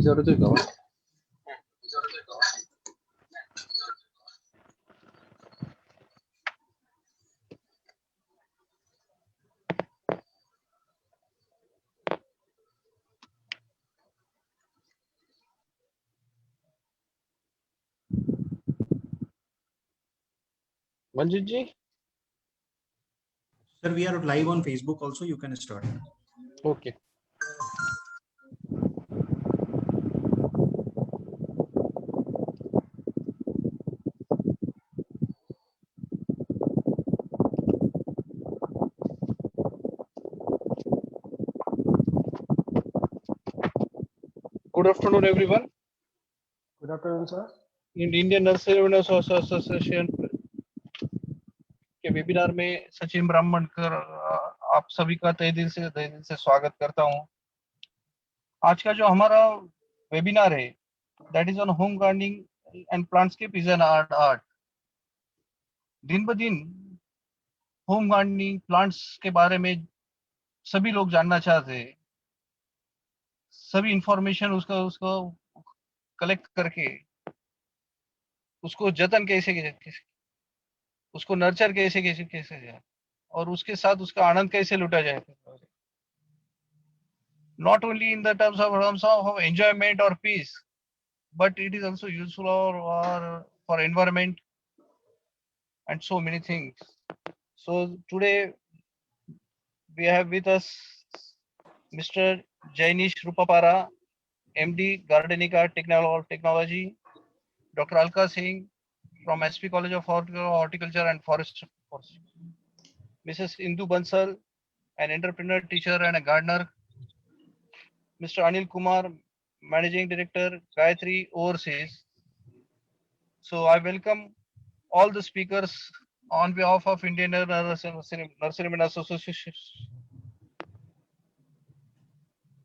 이저를 Manjit ji? Sir, we are live on Facebook also. You can start. Okay. Good afternoon, everyone. Good afternoon, sir. In Indian Nursery Association के webinar में सचिन ब्राह्मणकर आप सभी का तहे दिल से स्वागत करता हूं। आज का जो हमारा वेबिनार है that is on home gardening and plantscape is an art. दिन ब दिन होम गार्डनिंग प्लांट्स के बारे में सभी लोग जानना चाहते हैं। सभी इंफॉर्मेशन उसको कलेक्ट करके उसको जतन कैसे उसको नर्चर कैसे जाए और उसके साथ उसका आनंद कैसे लुटा जाए। Not only in the terms of enjoyment or peace, but it is also useful for environment and so many things. So today we have with us Mr. Jainish Rupapara, MD Gardenica Technology, Dr. Alka Singh from SP College of Horticulture and Forestry, Mrs. Indu Bansal, an entrepreneur, teacher and a gardener, Mr. Anil Kumar, Managing Director, Gayatri Overseas. So I welcome all the speakers on behalf of Indian Nurserymen Association.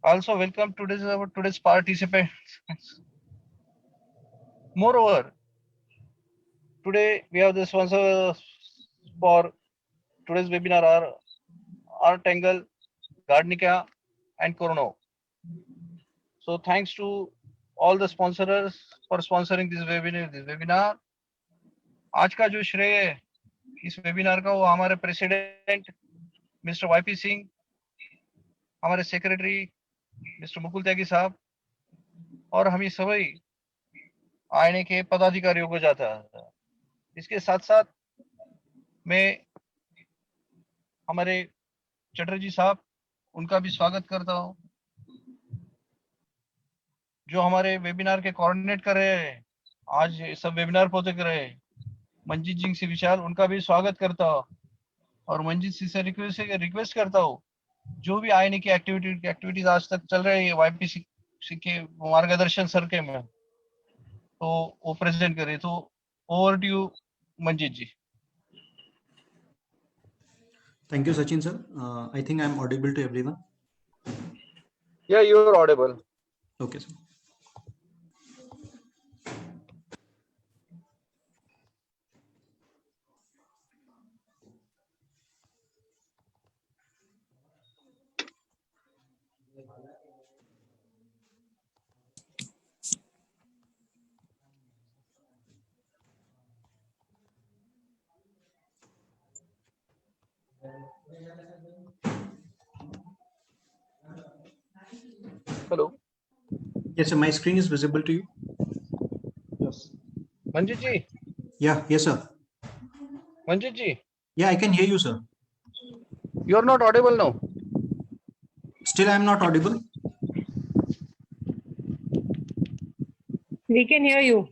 Also welcome today's participants. Moreover, today we have the sponsors for today's webinar are Artangle, Gardenica and Corono. So thanks to all the sponsors for sponsoring this webinar. आज का जो श्रेय है इस webinar का वो हमारे president mister YP Singh, हमारे सेक्रेटरी मिस्टर मुकुल त्यागी साहब और हम सभी आईने के पदाधिकारियों को जाता है। इसके साथ साथ मैं हमारे चटर्जी साहब उनका भी स्वागत करता हूं जो हमारे वेबिनार के कोऑर्डिनेट कर रहे हैं, आज सब वेबिनार पहुंच रहे हैं। मंजीत जी से विशाल उनका भी स्वागत करता हूं और मंजीत जी से रिक्वेस्ट करता हूं जो भी आईने की एक्टिविटीज आज तक चल रही है वाईपीसी के मार्गदर्शन सर के में तो वो प्रेजेंट करे। तो over to you Manjeet ji. Thank you, Sachin sir. I think I'm audible to everyone. Yeah, you are audible. Okay, sir. Hello. Yes, sir. My screen is visible to you. Yes. Manjit ji. Yeah. Yes, sir. Manjit ji. Yeah, I can hear you, sir. You are not audible now. Still, I am not audible. We can hear you.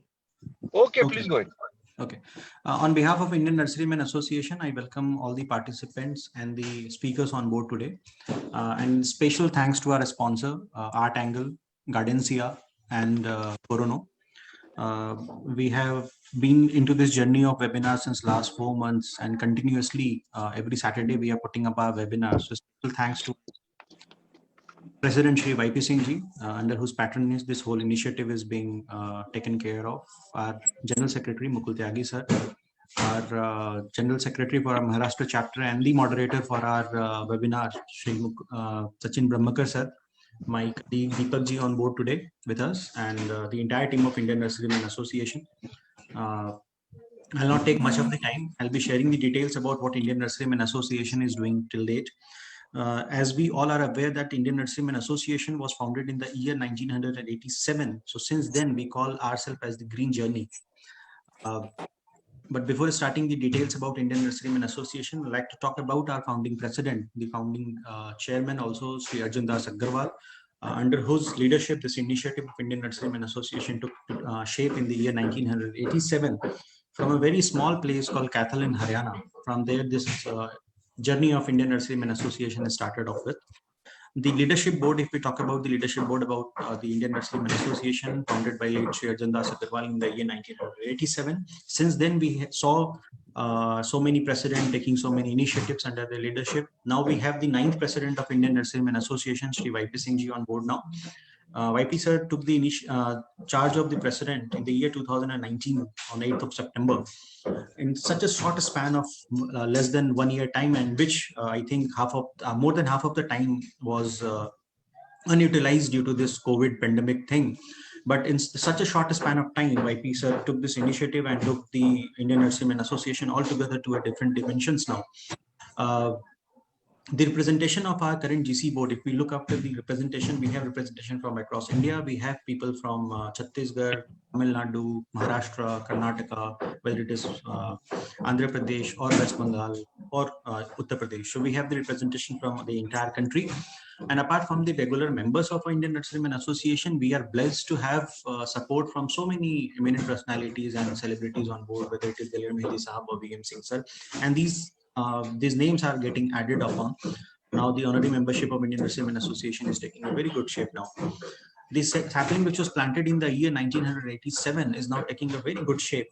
Okay, please go ahead. Okay. On behalf of Indian Nurserymen Association, I welcome all the participants and the speakers on board today. And special thanks to our sponsor, Artangle, Gardencia, and Corono. We have been into this journey of webinars since last 4 months, and continuously every Saturday we are putting up our webinars. So special thanks to President Shri YP Singh ji, under whose patronage this whole initiative is being taken care of. Our General Secretary Mukul Tyagi sir, our General Secretary for our Maharashtra chapter, and the moderator for our webinar, Shri Sachin Brahmakar sir. my colleague Deepak ji on board today with us, and the entire team of Indian Nurserymen Association. I'll not take much of the time. I'll be sharing the details about what Indian Nurserymen Association is doing till date. As we all are aware that Indian Nurserymen Association was founded in the year 1987. So since then, we call ourselves as the Green Journey. But before starting the details about Indian Nurserymen Association, I'd like to talk about our founding president, the founding chairman also, Sri Arjun Das Aggarwal, under whose leadership this initiative of Indian Nurserymen Association took shape in the year 1987 from a very small place called Kathal in Haryana. From there, this journey of Indian Nurserymen Association started off with. The leadership board, if we talk about the leadership board about the Indian Nurserymen Association, founded by Sri Arjun Das Aggarwal in the year 1987. Since then, we saw so many presidents taking so many initiatives under their leadership. Now we have the 9th president of Indian Nurserymen Association, Sri YP Singh ji, on board now. YP sir took the charge of the president in the year 2019 on 8th of September in such a short span of less than 1 year time, and which I think more than half of the time was unutilized due to this COVID pandemic thing. But in such a short span of time, YP sir took this initiative and took the Indian Nurserymen Association altogether to a different dimensions now. The representation of our current GC board, if we look after the representation, we have representation from across India. We have people from Chhattisgarh, Tamil Nadu, Maharashtra, Karnataka, whether it is Andhra Pradesh or West Bengal or Uttar Pradesh. So we have the representation from the entire country. And apart from the regular members of our Indian Nurserymen Association, we are blessed to have support from so many eminent personalities and celebrities on board, whether it is Dalir Mehdi Sahab or VM Singh sir. And these names are getting added upon. Now the honorary membership of Indian Nurserymen Association is taking a very good shape now. This sapling, which was planted in the year 1987, is now taking a very good shape.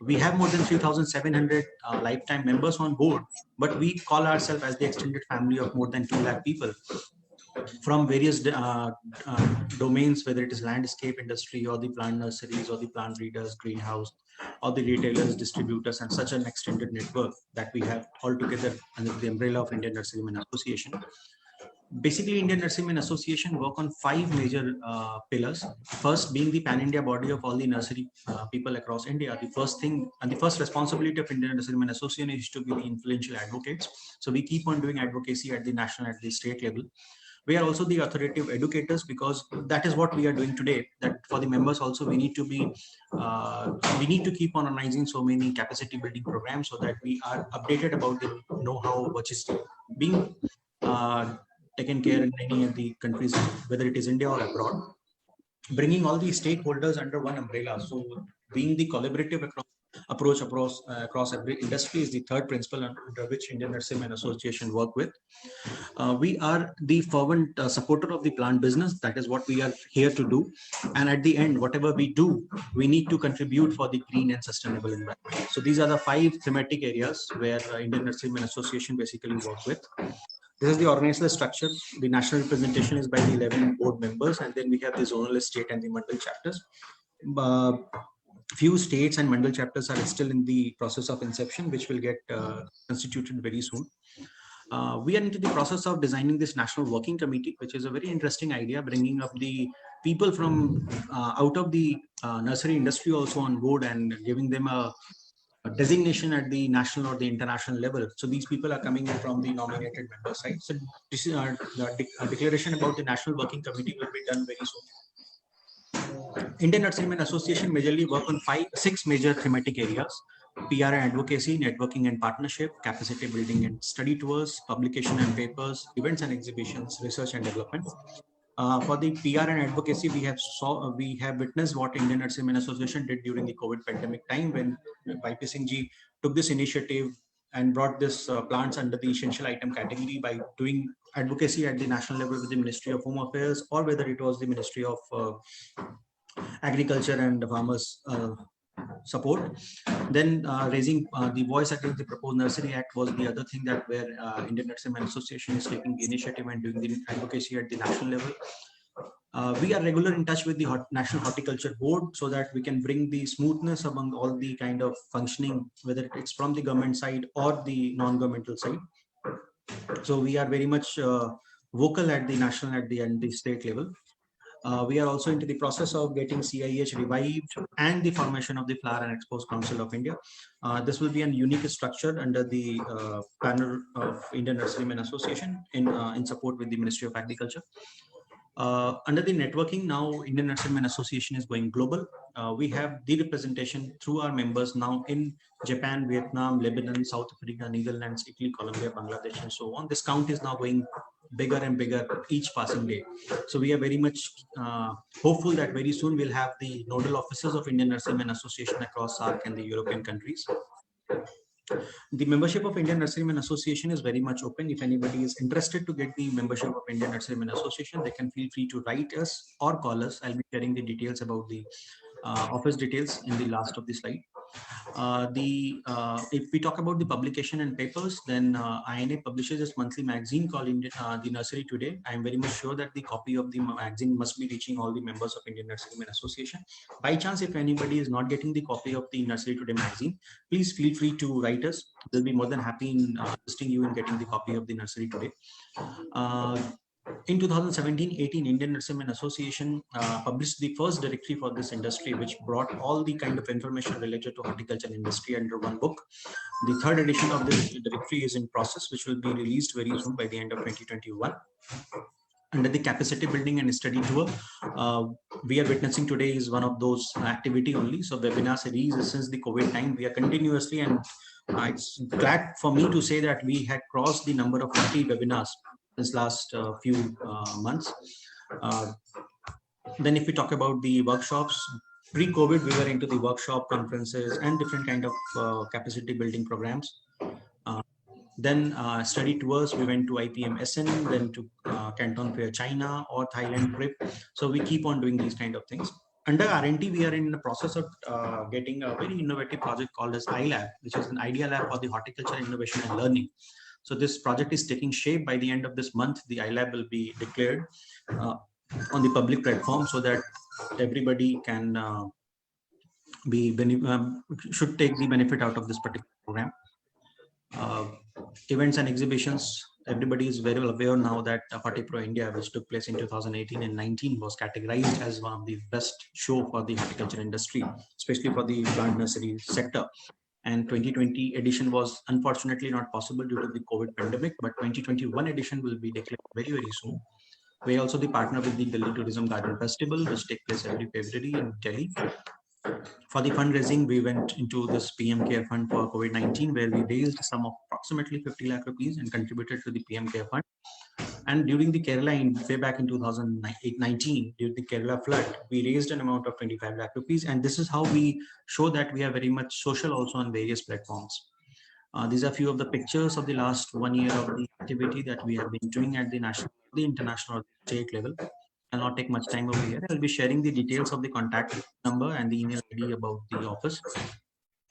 We have more than 3,700 lifetime members on board, but we call ourselves as the extended family of more than 2 lakh people from various domains, whether it is landscape industry or the plant nurseries or the plant breeders, greenhouse, or the retailers, distributors, and such an extended network that we have all together under the umbrella of Indian Nurserymen Association. Basically, Indian Nurserymen Association work on 5 major pillars. First, being the pan-India body of all the nursery people across India, the first thing and the first responsibility of Indian Nurserymen Association is to be the influential advocates. So we keep on doing advocacy at the national, at the state level. We are also the authoritative educators, because that is what we are doing today. That for the members also, we need to keep on organizing so many capacity building programs so that we are updated about the know-how which is being taken care in many of the countries, whether it is India or abroad. Bringing all the stakeholders under one umbrella. So being the collaborative approach across every industry is the third principle under which Indian Nurserymen Association work with. We are the fervent supporter of the plant business. That is what we are here to do. And at the end, whatever we do, we need to contribute for the green and sustainable environment. So these are the 5 thematic areas where Indian Nurserymen Association basically work with. This is the organizational structure. The national representation is by the 11 board members, and then we have the zonal, state, and the mandal chapters. Few states and mandal chapters are still in the process of inception, which will get constituted very soon. We are into the process of designing this national working committee, which is a very interesting idea, bringing up the people from out of the nursery industry also on board and giving them a designation at the national or the international level. So these people are coming in from the nominated member side. So this is the declaration about the national working committee will be done very soon. Indian Nurserymen Association majorly work on 6 major thematic areas: PR and advocacy, networking and partnership, capacity building and study tours, publication and papers, events and exhibitions, research and development. For the PR and advocacy, we have witnessed what Indian Nurserymen Association did during the COVID pandemic time, when YP Singh ji took this initiative and brought this plants under the essential item category by doing advocacy at the national level with the Ministry of Home Affairs, or whether it was the Ministry of Agriculture and Farmers support. Then raising the voice against the proposed Nursery Act was the other thing that where Indian Nurserymen Association is taking the initiative and doing the advocacy at the national level. We are regular in touch with the National Horticulture Board so that we can bring the smoothness among all the kind of functioning, whether it's from the government side or the non-governmental side. So we are very much vocal at the national, at the state level. We are also into the process of getting CIH revived and the formation of the Flower and Expos Council of India. This will be a unique structure under the banner of Indian Nurserymen Association in support with the Ministry of Agriculture. Under the networking, now Indian Nurserymen Association is going global. We have the representation through our members now in Japan, Vietnam, Lebanon, South Africa, Netherlands, Italy, Colombia, Bangladesh, and so on. This count is now going bigger and bigger each passing day. So we are very much hopeful that very soon we'll have the nodal officers of Indian Nurserymen Association across SAARC and the European countries. The membership of Indian Nurserymen Association is very much open. If anybody is interested to get the membership of Indian Nurserymen Association, they can feel free to write us or call us. I'll be sharing the details about the office details in the last of the slide. If we talk about the publication and papers, then INA publishes its monthly magazine called the Nursery Today. I am very much sure that the copy of the magazine must be reaching all the members of Indian Nurserymen Association. By chance, if anybody is not getting the copy of the Nursery Today magazine, please feel free to write us. We'll be more than happy in assisting you in getting the copy of the Nursery Today. In 2017-18, Indian Nurserymen Association published the first directory for this industry, which brought all the kind of information related to horticulture industry under one book. The third edition of this directory is in process, which will be released very soon by the end of 2021. Under the capacity building and study tour, we are witnessing today is one of those activity only. So webinar series since the COVID time, we are continuously, and it's glad for me to say that we had crossed the number of 40 webinars this last few months. Then if we talk about the workshops, pre-COVID, we were into the workshop conferences and different kind of capacity building programs. Then study tours, we went to IPM SN, then to Canton Fair China or Thailand trip. So we keep on doing these kind of things. Under R&D, we are in the process of getting a very innovative project called as iLab, which is an idea lab for the horticulture innovation and learning. So this project is taking shape. By the end of this month, the iLab will be declared on the public platform so that everybody can should take the benefit out of this particular program. Events and exhibitions, everybody is very well aware now that HortiPro India, which took place in 2018 and 19, was categorized as one of the best show for the horticulture industry, especially for the plant nursery sector. And 2020 edition was unfortunately not possible due to the COVID pandemic, but 2021 edition will be declared very, very soon. We also the partner with the Delhi Tourism Garden Festival, which takes place every February in Delhi. For the fundraising, we went into this PM Care Fund for COVID-19, where we raised a sum of approximately 50 lakh rupees and contributed to the PM Care Fund. And during the Kerala, way back in 2019, during the Kerala flood, we raised an amount of 25 lakh rupees. And this is how we show that we are very much social also on various platforms. These are few of the pictures of the last 1 year of the activity that we have been doing at the national, the international, or the state level. I'll not take much time over here. I'll be sharing the details of the contact number and the email ID about the office,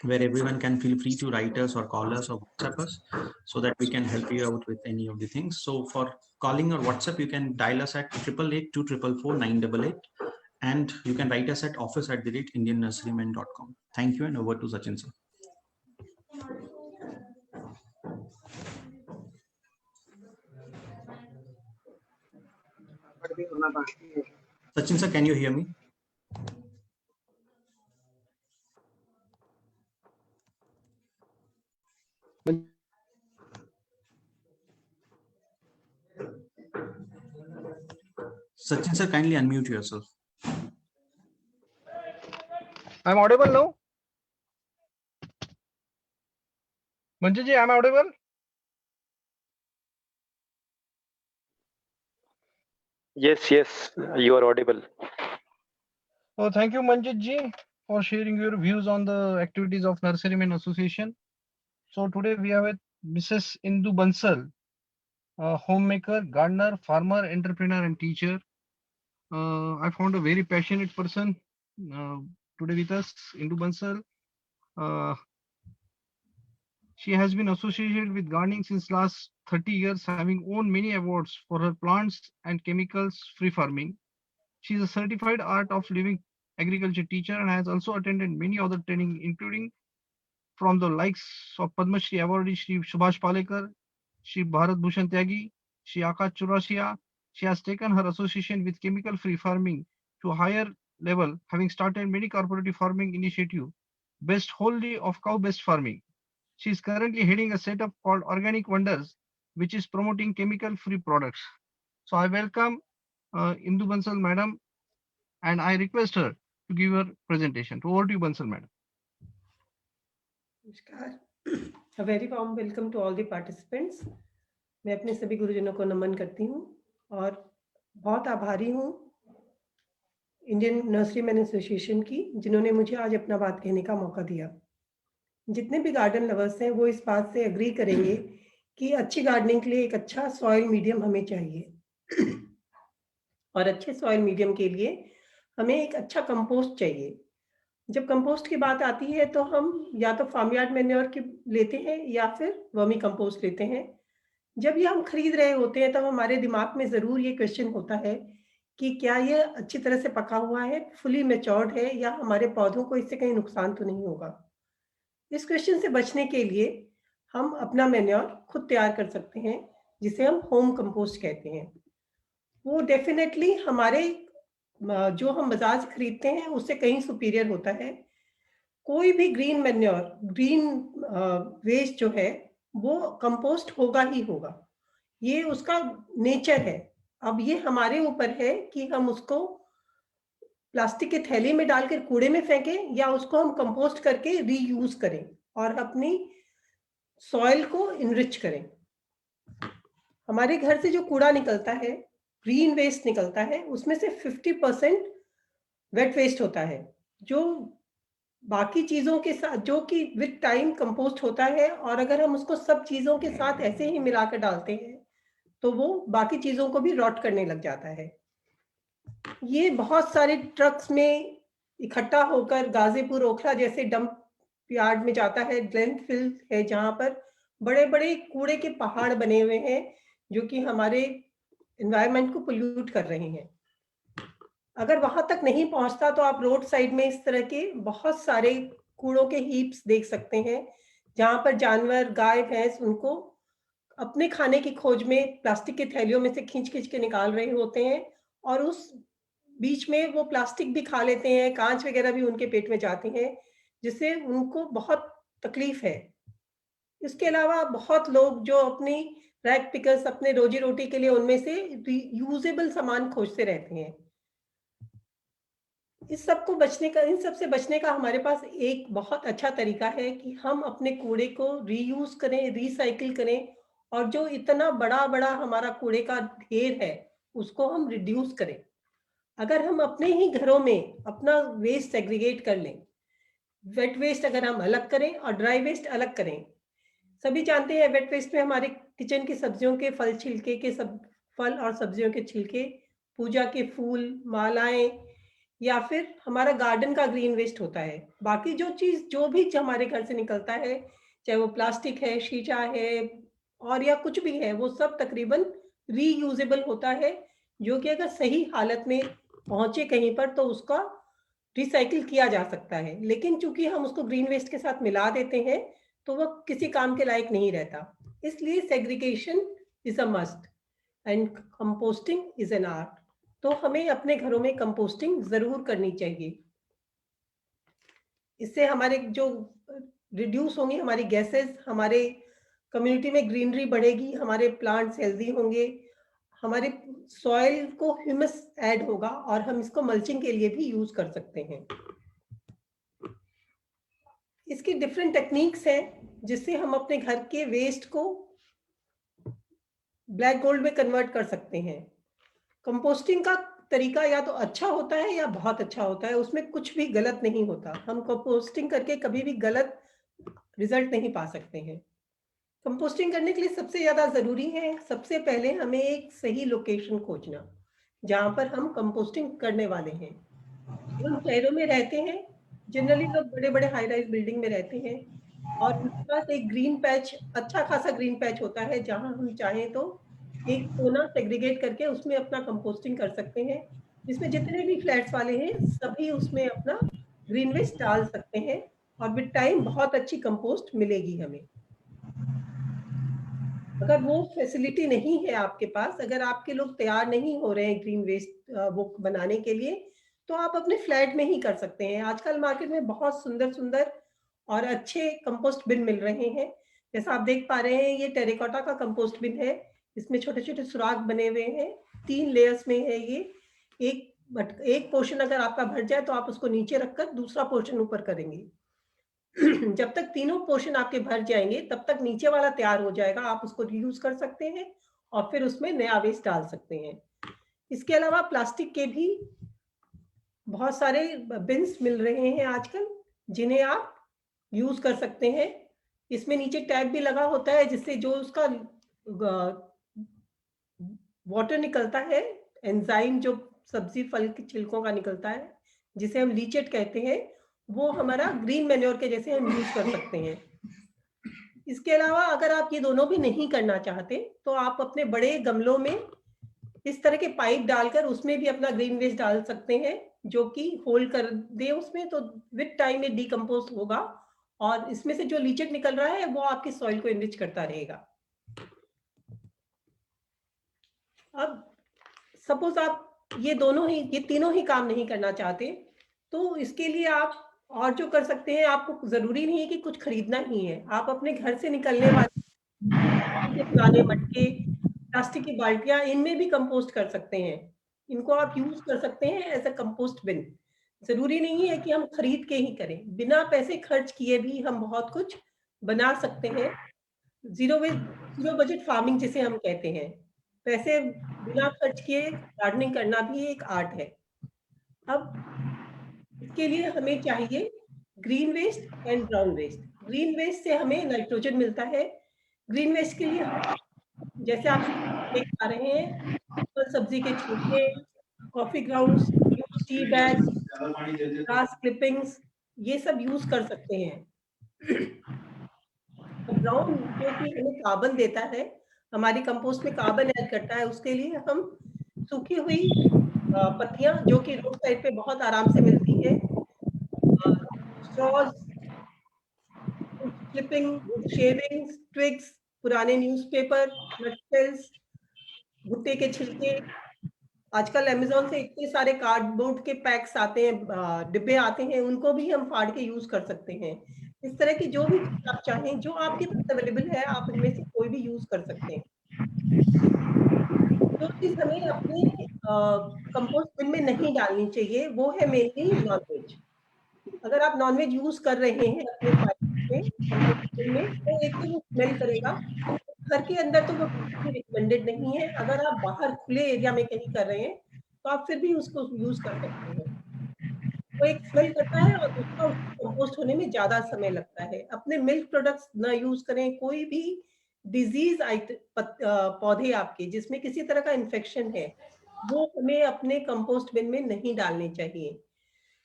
where everyone can feel free to write us or call us or WhatsApp us so that we can help you out with any of the things. So for calling or WhatsApp, you can dial us at 888-244-988, and you can write us at office@indiannurserymen.com. Thank you, and over to Sachin sir. Sachin sir, can you hear me? Sachin sir, kindly unmute yourself. I'm audible now? Manjuji, I'm audible? Yes, you are audible. Oh, thank you, Manjit ji, for sharing your views on the activities of Nurserymen Association. So today we have with Mrs. Indu Bansal, a homemaker, gardener, farmer, entrepreneur, and teacher. I found a very passionate person today with us, Indu Bansal. She has been associated with gardening since last 30 years, having won many awards for her plants and chemicals-free farming. She is a certified art of living agriculture teacher and has also attended many other training, including from the likes of Padma Shri awardee Shri Subhash Palekar, Shri Bharat Bhushan Tyagi, Shri Akash Churasia, she has taken her association with chemical-free farming to a higher level, having started many cooperative farming initiative based wholly of cow-based farming. She is currently heading a setup called Organic Wonders, which is promoting chemical-free products. So I welcome Indu Bansal madam, and I request her to give her presentation. Over to you, Bansal madam. नमस्कार, a very warm welcome to all the participants. मैं अपने सभी गुरुजनों को नमन करती हूँ और बहुत आभारी हूँ इंडियन नर्सरी मैन एसोसिएशन की, जिन्होंने मुझे आज अपना बात कहने का मौका दिया। जितने भी गार्डन लवर्स हैं वो इस बात से एग्री करेंगे कि अच्छी गार्डनिंग के लिए एक अच्छा सॉइल मीडियम हमें चाहिए और अच्छे सॉइल मीडियम के लिए हमें एक अच्छा कंपोस्ट चाहिए। जब कंपोस्ट की बात आती है तो हम या तो फार्म यार्ड मैन्योर की लेते हैं या फिर वर्मी कंपोस्ट लेते हैं। जब ये हम खरीद रहे होते हैं तब हमारे दिमाग में ज़रूर ये क्वेश्चन होता है कि क्या ये अच्छी तरह से पका हुआ है, फुली मैच्योर्ड है, या हमारे पौधों को इससे कहीं नुकसान तो नहीं होगा। इस क्वेश्चन से बचने के लिए हम अपना मैन्योर खुद तैयार कर सकते हैं, जिसे हम होम कंपोस्ट कहते हैं। वो डेफिनेटली हमारे जो हम बाजार से खरीदते हैं उससे कहीं सुपीरियर होता है। कोई भी ग्रीन मैन्योर, ग्रीन वेस्ट जो है वो कंपोस्ट होगा ही होगा, ये उसका नेचर है। अब ये हमारे ऊपर है कि हम उसको प्लास्टिक के थैली में डालकर कूड़े में फेंकें या उसको हम कंपोस्ट करके रीयूज करें और अपनी सॉइल को इनरिच करें। हमारे घर से जो कूड़ा निकलता है, ग्रीन वेस्ट निकलता है, उसमें से 50% वेट वेस्ट होता है, जो बाकी चीज़ों के साथ, जो कि विद टाइम कंपोस्ट होता है। और अगर हम उसको सब चीज़ों के साथ ऐसे ही मिलाकर डालते हैं तो वो बाकी चीज़ों को भी रॉट करने लग जाता है। ये बहुत सारे ट्रक्स में इकट्ठा होकर गाजीपुर, ओखला जैसे डंप यार्ड में जाता है। लैंडफिल है जहाँ पर बड़े बड़े कूड़े के पहाड़ बने हुए हैं जो कि हमारे एनवायरनमेंट को पोल्यूट कर रहे हैं। अगर वहां तक नहीं पहुंचता तो आप रोड साइड में इस तरह के बहुत सारे कूड़ों के हीप्स देख सकते हैं, जहां पर जानवर, गाय, भैंस उनको अपने खाने की खोज में प्लास्टिक के थैलियों में से खींच खींच के निकाल रहे होते हैं और उस बीच में वो प्लास्टिक भी खा लेते हैं, कांच वगैरह भी उनके पेट में जाते हैं, जिससे उनको बहुत तकलीफ है। इसके अलावा बहुत लोग जो अपनी रैग पिकर्स, अपने रोजी रोटी के लिए उनमें से यूजेबल सामान खोजते रहते हैं। इस सब को बचने का, इन सब से बचने का हमारे पास एक बहुत अच्छा तरीका है कि हम अपने कूड़े को रीयूज करें, रिसाइकिल करें, और जो इतना बड़ा बड़ा हमारा कूड़े का ढेर है उसको हम रिड्यूस करें। अगर हम अपने ही घरों में अपना वेस्ट सेग्रीगेट कर लें, वेट वेस्ट अगर हम अलग करें और ड्राई वेस्ट अलग करें। सभी जानते हैं वेट वेस्ट में हमारे किचन की सब्जियों के फल छिलके के, सब फल और सब्जियों के छिलके, पूजा के फूल, मालाएं, या फिर हमारा गार्डन का ग्रीन वेस्ट होता है। बाकी जो चीज जो भी हमारे घर से निकलता है, चाहे वो प्लास्टिक है, शीशा है, और या कुछ भी है, वो सब तकरीबन रीयूजेबल होता है, जो कि अगर सही हालत में पहुंचे कहीं पर तो उसका रिसाइकिल किया जा सकता है। लेकिन चूंकि हम उसको ग्रीन वेस्ट के साथ मिला देते हैं तो वह किसी काम के लायक नहीं रहता। इसलिए segregation is a must and composting is an art. तो हमें अपने घरों में कंपोस्टिंग जरूर करनी चाहिए। इससे हमारे जो रिड्यूस होंगी हमारी गैसेस, हमारे कम्युनिटी में ग्रीनरी बढ़ेगी, हमारे प्लांट्स हेल्दी होंगे, हमारे सॉइल को ह्यूमस ऐड होगा और हम इसको मल्चिंग के लिए भी यूज कर सकते हैं। इसकी डिफरेंट टेक्निक्स हैं जिससे हम अपने घर के वेस्ट को ब्लैक गोल्ड में कन्वर्ट कर सकते हैं। कंपोस्टिंग का तरीका या तो अच्छा होता है या बहुत अच्छा होता है, उसमें कुछ भी गलत नहीं होता। हम कंपोस्टिंग करके कभी भी गलत रिजल्ट नहीं पा सकते हैं। कंपोस्टिंग करने के लिए सबसे ज्यादा जरूरी है, सबसे पहले हमें एक सही लोकेशन खोजना जहां पर हम कंपोस्टिंग करने वाले हैं। हम शहरों में रहते हैं, जनरली लोग बड़े बड़े हाई राइज बिल्डिंग में रहते हैं और उनके पास एक ग्रीन पैच, अच्छा खासा ग्रीन पैच होता है, जहां हम चाहें तो एक कोना सेग्रीगेट करके उसमें अपना कंपोस्टिंग कर सकते हैं, जिसमें जितने भी फ्लैट्स वाले हैं सभी उसमें अपना ग्रीन वेस्ट डाल सकते हैं और विद टाइम बहुत अच्छी कंपोस्ट मिलेगी हमें। अगर वो फैसिलिटी नहीं है आपके पास, अगर आपके लोग तैयार नहीं हो रहे हैं ग्रीन वेस्ट वो बनाने के लिए, तो आप अपने फ्लैट में ही कर सकते हैं। आजकल मार्केट में बहुत सुंदर सुंदर और अच्छे कंपोस्ट बिन मिल रहे हैं। जैसा आप देख पा रहे हैं, ये टेराकोटा का कंपोस्ट बिन है। इसमें छोटे छोटे सुराख बने हुए हैं, 3 लेयर्स में है ये। एक पोर्शन अगर आपका भर जाए तो आप उसको नीचे रखकर दूसरा पोर्शन ऊपर करेंगे। जब तक तीनों पोर्शन आपके भर जाएंगे तब तक नीचे वाला तैयार हो जाएगा, आप उसको रीयूज कर सकते हैं और फिर उसमें नया वेस्ट डाल सकते हैं। इसके अलावा प्लास्टिक के भी बहुत सारे बिन्स मिल रहे हैं आजकल, जिन्हें आप यूज कर सकते हैं। इसमें नीचे टैब भी लगा होता है, जिससे जो उसका वाटर निकलता है, एंजाइम जो सब्जी फल के छिलकों का निकलता है, जिसे हम लीचेट कहते हैं, वो हमारा ग्रीन मैन्योर के जैसे हम यूज कर सकते हैं। इसके अलावा अगर आप ये दोनों भी नहीं करना चाहते तो आप अपने बड़े गमलों में इस तरह के पाइप डालकर उसमें भी अपना ग्रीन वेस्ट डाल सकते हैं, जो कि होल्ड कर दे उसमें, तो विद टाइम में डिकम्पोज होगा और इसमें से जो लीचेट निकल रहा है वो आपकी सॉइल को एनरिच करता रहेगा। अब सपोज आप ये तीनों ही काम नहीं करना चाहते, तो इसके लिए आप और जो कर सकते हैं, आपको जरूरी नहीं है कि कुछ खरीदना ही है। आप अपने घर से निकलने वाले पुराने मटके, प्लास्टिक की बाल्टियां, इनमें भी कंपोस्ट कर सकते हैं। इनको आप यूज कर सकते हैं एज अ कंपोस्ट बिन। जरूरी नहीं है कि हम खरीद के ही करें, बिना पैसे खर्च किए भी हम बहुत कुछ बना सकते हैं। जीरो बजट फार्मिंग जिसे हम कहते हैं, पैसे बिना खर्च किए गार्डनिंग करना भी एक आर्ट है। अब इसके लिए हमें चाहिए green waste and brown waste. Green waste से हमें नाइट्रोजन मिलता है। ग्रीन वेस्ट के लिए जैसे आप देख पा रहे हैं, फल सब्जी के छिलके, coffee grounds, tea bag, grass clippings, ये सब यूज कर सकते हैं। ब्राउन जो कि हमें कार्बन देता है, हमारी कंपोस्ट में कार्बन ऐड करता है, उसके लिए हम सूखी हुई पत्तियां जो कि रोड साइड पे बहुत आराम से मिलती है, स्ट्रॉज, क्लिपिंग, शेविंग्स, ट्विग्स, पुराने न्यूज़पेपर, नटशेल्स, भुट्टे के छिलके। आजकल अमेज़न से इतने सारे कार्डबोर्ड के पैक्स आते हैं, डिब्बे आते हैं, उनको भी हम फाड़ के यूज कर सकते हैं। इस तरह की जो भी चीज आप चाहें, जो आपके पास अवेलेबल है, आप इनमें से कोई भी यूज कर सकते हैं। जो चीज हमें अपने कंपोस्ट बिन में नहीं डालनी चाहिए वो है मेनली नॉनवेज। अगर आप नॉनवेज यूज कर रहे हैं अपने फाइल में, कंपोस्ट बिन में, तो एक तो वो स्मेल करेगा। घर के अंदर तो वो रिकमेंडेड नहीं है। अगर आप बाहर खुले एरिया में कहीं कर रहे हैं तो आप फिर भी उसको यूज कर सकते हैं। वो एक स्मेल करता है और दूसरा उसको कंपोस्ट होने में ज्यादा समय लगता है। अपने मिल्क प्रोडक्ट्स ना यूज करें। कोई भी डिजीज पौधे आपके जिसमें किसी तरह का इन्फेक्शन है, वो हमें अपने कंपोस्ट बिन में नहीं डालने चाहिए।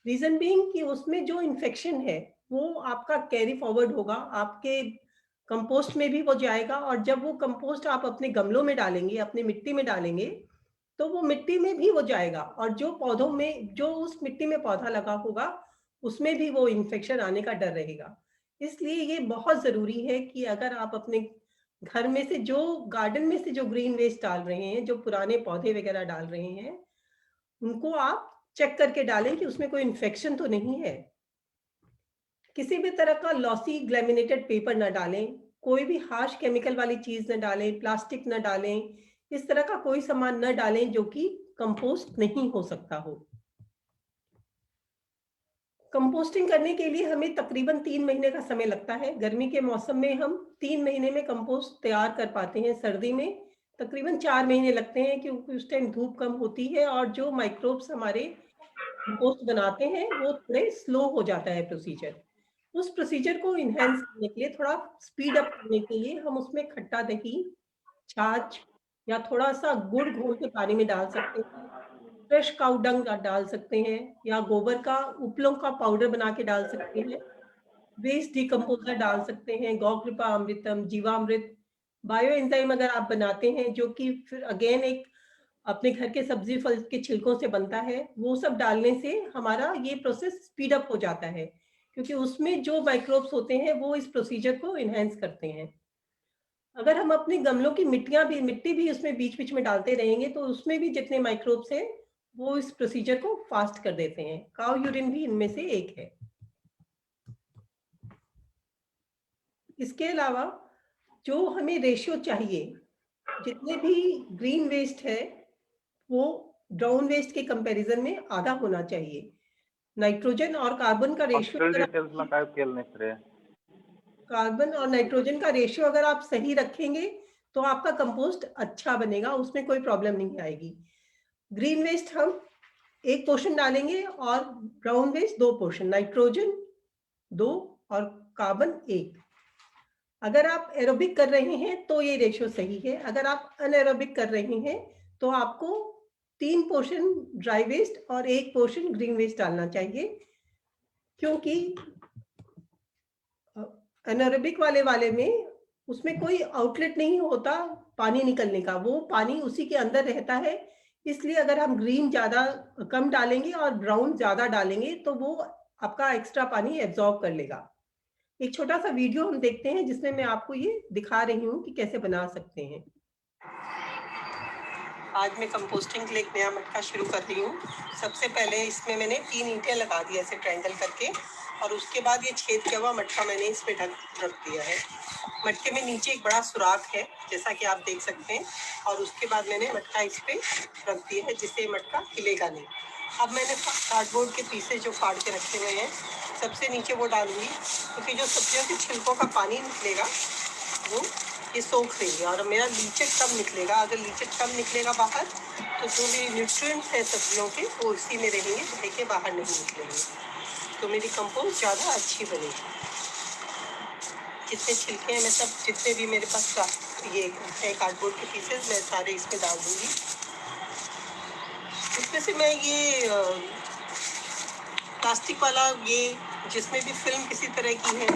रीजन बीइंग कि उसमें जो इन्फेक्शन है वो आपका कैरी फॉरवर्ड होगा, आपके कंपोस्ट में भी वो जाएगा, और जब वो कंपोस्ट आप अपने गमलों में डालेंगे, अपनी मिट्टी में डालेंगे, तो वो मिट्टी में भी वो जाएगा, और जो पौधों में, जो उस मिट्टी में पौधा लगा होगा, उसमें भी वो इन्फेक्शन आने का डर रहेगा। इसलिए ये बहुत जरूरी है कि अगर आप अपने घर में से, जो गार्डन में से जो ग्रीन वेस्ट डाल रहे हैं, जो पुराने पौधे वगैरह डाल रहे हैं, उनको आप चेक करके डालें कि उसमें कोई इन्फेक्शन तो नहीं है। किसी भी तरह का लॉसी ग्लैमिनेटेड पेपर न डालें, कोई भी हार्श केमिकल वाली चीज न डालें, प्लास्टिक न डालें, इस तरह का कोई सामान न डालें जो कि कंपोस्ट नहीं हो सकता हो। कंपोस्टिंग करने के लिए हमें तकरीबन 3 महीने का समय लगता है। गर्मी के मौसम में हम 3 महीने में कंपोस्ट तैयार कर पाते हैं। सर्दी में तकरीबन 4 महीने लगते हैं, क्योंकि उस टाइम धूप कम होती है और जो माइक्रोब्स हमारे कंपोस्ट बनाते हैं वो थोड़े स्लो हो जाता है प्रोसीजर। उस प्रोसीजर को इनहेंस करने के लिए, थोड़ा स्पीड अप करने के लिए, हम उसमें खट्टा दही, छाछ या थोड़ा सा गुड़ घोल के पानी में डाल सकते हैं। फ्रेश काउ डंग डाल सकते हैं, या गोबर का उपलों का पाउडर बना के डाल सकते हैं। वेस्ट डिकम्पोजर डाल सकते हैं, गौ कृपा अमृतम, जीवामृत, बायो एंजाइम अगर आप बनाते हैं, जो कि फिर अगेन एक अपने घर के सब्जी फल के छिलकों से बनता है, वो सब डालने से हमारा ये प्रोसेस स्पीड अप हो जाता है, क्योंकि उसमें जो माइक्रोब्स होते हैं वो इस प्रोसीजर को इनहेंस करते हैं। अगर हम अपने गमलों की मिट्टी भी उसमें बीच बीच में डालते रहेंगे तो उसमें भी जितने माइक्रोब्स हैं वो इस प्रोसीजर को फास्ट कर देते हैं। काउ यूरिन भी इनमें से एक है। इसके अलावा जो हमें रेशियो चाहिए, जितने भी ग्रीन वेस्ट है वो ब्राउन वेस्ट के कंपैरिजन में आधा होना चाहिए। नाइट्रोजन और कार्बन का रेशियो कार्बन और नाइट्रोजन का रेशियो अगर आप सही रखेंगे तो आपका कंपोस्ट अच्छा बनेगा, उसमें कोई प्रॉब्लम नहीं आएगी। ग्रीन वेस्ट हम 1 पोर्शन डालेंगे और ब्राउन वेस्ट 2 पोर्शन, नाइट्रोजन 2 और कार्बन 1। अगर आप एरोबिक कर रहे हैं तो ये रेशियो सही है। अगर आप अनएरोबिक कर रहे हैं तो आपको 3 पोर्शन ड्राई वेस्ट और 1 पोर्शन ग्रीन वेस्ट डालना चाहिए, क्योंकि एनारोबिक वाले में उसमें कोई आउटलेट नहीं होता पानी निकलने का, वो पानी उसी के अंदर रहता है। इसलिए अगर हम ग्रीन ज्यादा कम डालेंगे और ब्राउन ज्यादा डालेंगे तो वो आपका एक्स्ट्रा पानी एब्जॉर्ब कर लेगा। एक छोटा सा वीडियो हम देखते हैं जिसमें मैं आपको ये दिखा रही हूँ कि कैसे बना सकते हैं। आज मैं कंपोस्टिंग के लिए एक नया मटका शुरू कर रही हूँ। सबसे पहले इसमें मैंने 3 ईंटें लगा दी ऐसे ट्रायंगल करके, और उसके बाद ये छेद किया हुआ मटका मैंने इसमें रख दिया है। मटके में नीचे एक बड़ा सुराख है जैसा कि आप देख सकते हैं, और उसके बाद मैंने मटका इस पे रख दिया है जिससे मटका हिलेगा नहीं। अब मैंने कार्डबोर्ड के पीसेस जो फाड़ के रखे हुए हैं सबसे नीचे वो डालूंगी, क्योंकि जो सब्जियों के छिलकों का पानी निकलेगा वो ये सोख लेंगे, और मेरा लीचेट कम निकलेगा। अगर लीचेट कम निकलेगा बाहर तो जो भी न्यूट्रिएंट्स है सब्जियों के वो इसी में रहेंगे, घर के बाहर नहीं निकलेंगे, तो मेरी कंपोस्ट ज़्यादा अच्छी बनेगी। जितने छिलके हैं मैं सब, जितने भी मेरे पास ये है कार्डबोर्ड के पीसेस, मैं सारे इसमें डाल दूँगी। इसमें से मैं ये प्लास्टिक वाला ये जिसमें भी फिल्म किसी तरह की है,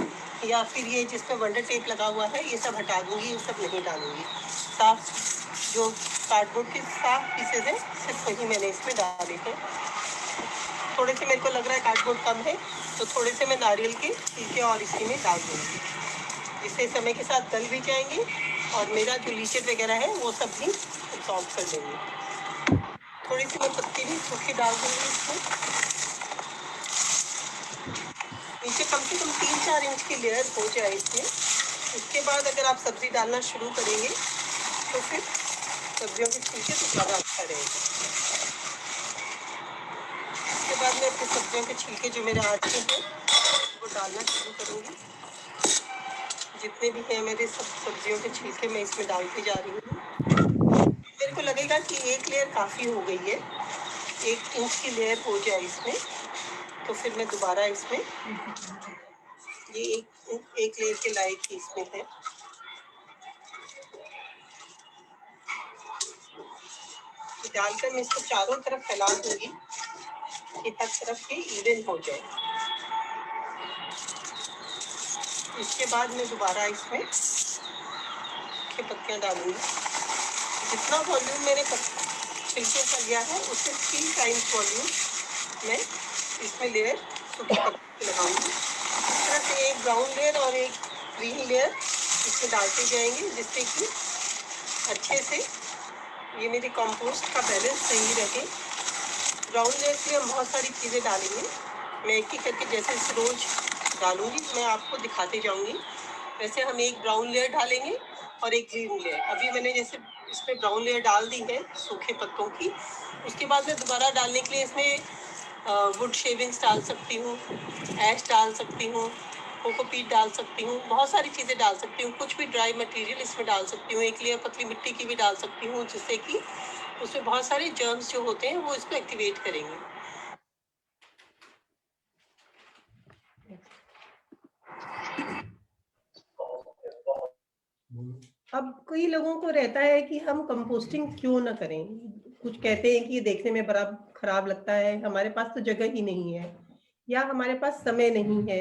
या फिर ये जिसमें वंडर टेप लगा हुआ है, ये सब हटा दूंगी, ये सब नहीं डालूंगी। साफ जो कार्डबोर्ड के साफ पीसेज हैं सिर्फ वही मैंने इसमें डाले हैं। थोड़े से मेरे को लग रहा है कार्डबोर्ड कम है तो थोड़े से मैं नारियल के छिलके और इसी में डाल दूंगी, जिससे समय के साथ गल भी जाएंगे और मेरा जो लीचेट वगैरह है वो सब भी सॉल्व कर देंगे। थोड़ी सी मैं पत्ती भी सूखी डाल दूंगी इसमें। नीचे कम से कम 3-4 इंच की लेयर हो जाए इसमें। इसके बाद अगर आप सब्जी डालना शुरू करेंगे तो फिर सब्जियों के छिलके तो ज़्यादा अच्छा रहेगा। इसके बाद मैं अपनी सब्जियों के छिलके जो मेरे आज के हैं वो डालना शुरू करूँगी। जितने भी हैं मेरे सब सब्जियों के छिलके मैं इसमें डालती जा रही हूँ। मेरे को लगेगा कि 1 लेयर काफ़ी हो गई है, 1 इंच की लेयर हो जाए इसमें तो फिर मैं दोबारा इसमें ये एक लेयर के लायक ही इसमें है। डालकर मैं इसको चारों तरफ फैला दूंगी कि हर तरफ ये इवन हो जाए। इसके बाद मैं दोबारा इसमें पत्तियां डालूंगी। जितना वॉल्यूम मेरे छिलके का गया है उससे 3 टाइम्स वॉल्यूम मैं इसमें लेयर सूखी पत्ती लगाऊंगी। इस तरह से एक ब्राउन लेयर और एक ग्रीन लेयर इसमें डालते जाएंगे, जिससे कि अच्छे से ये मेरी कंपोस्ट का बैलेंस सही रहे। ब्राउन लेयर में हम बहुत सारी चीज़ें डालेंगे, मैं एक ही करके जैसे रोज डालूंगी मैं आपको दिखाते जाऊंगी। वैसे हम एक ब्राउन लेयर डालेंगे और एक ग्रीन लेयर। अभी मैंने जैसे इसमें ब्राउन लेयर डाल दी है सूखे पत्तों की, उसके बाद मैं दोबारा डालने के लिए इसमें वुड शेविंग्स डाल सकती हूँ, ऐश डाल सकती हूँ, कोकोपीट डाल सकती हूँ, बहुत सारी चीज़ें डाल सकती हूँ। कुछ भी ड्राई मटेरियल इसमें डाल सकती हूँ, एक लेयर पतली मिट्टी की भी डाल सकती हूँ, जिससे कि उसमें बहुत सारे जर्म्स जो होते हैं वो इसको एक्टिवेट करेंगे। अब कई लोगों को रहता है कि हम कंपोस्टिंग क्यों ना करें। कुछ कहते हैं कि ये देखने में बड़ा खराब लगता है, हमारे पास तो जगह ही नहीं है, या हमारे पास समय नहीं है।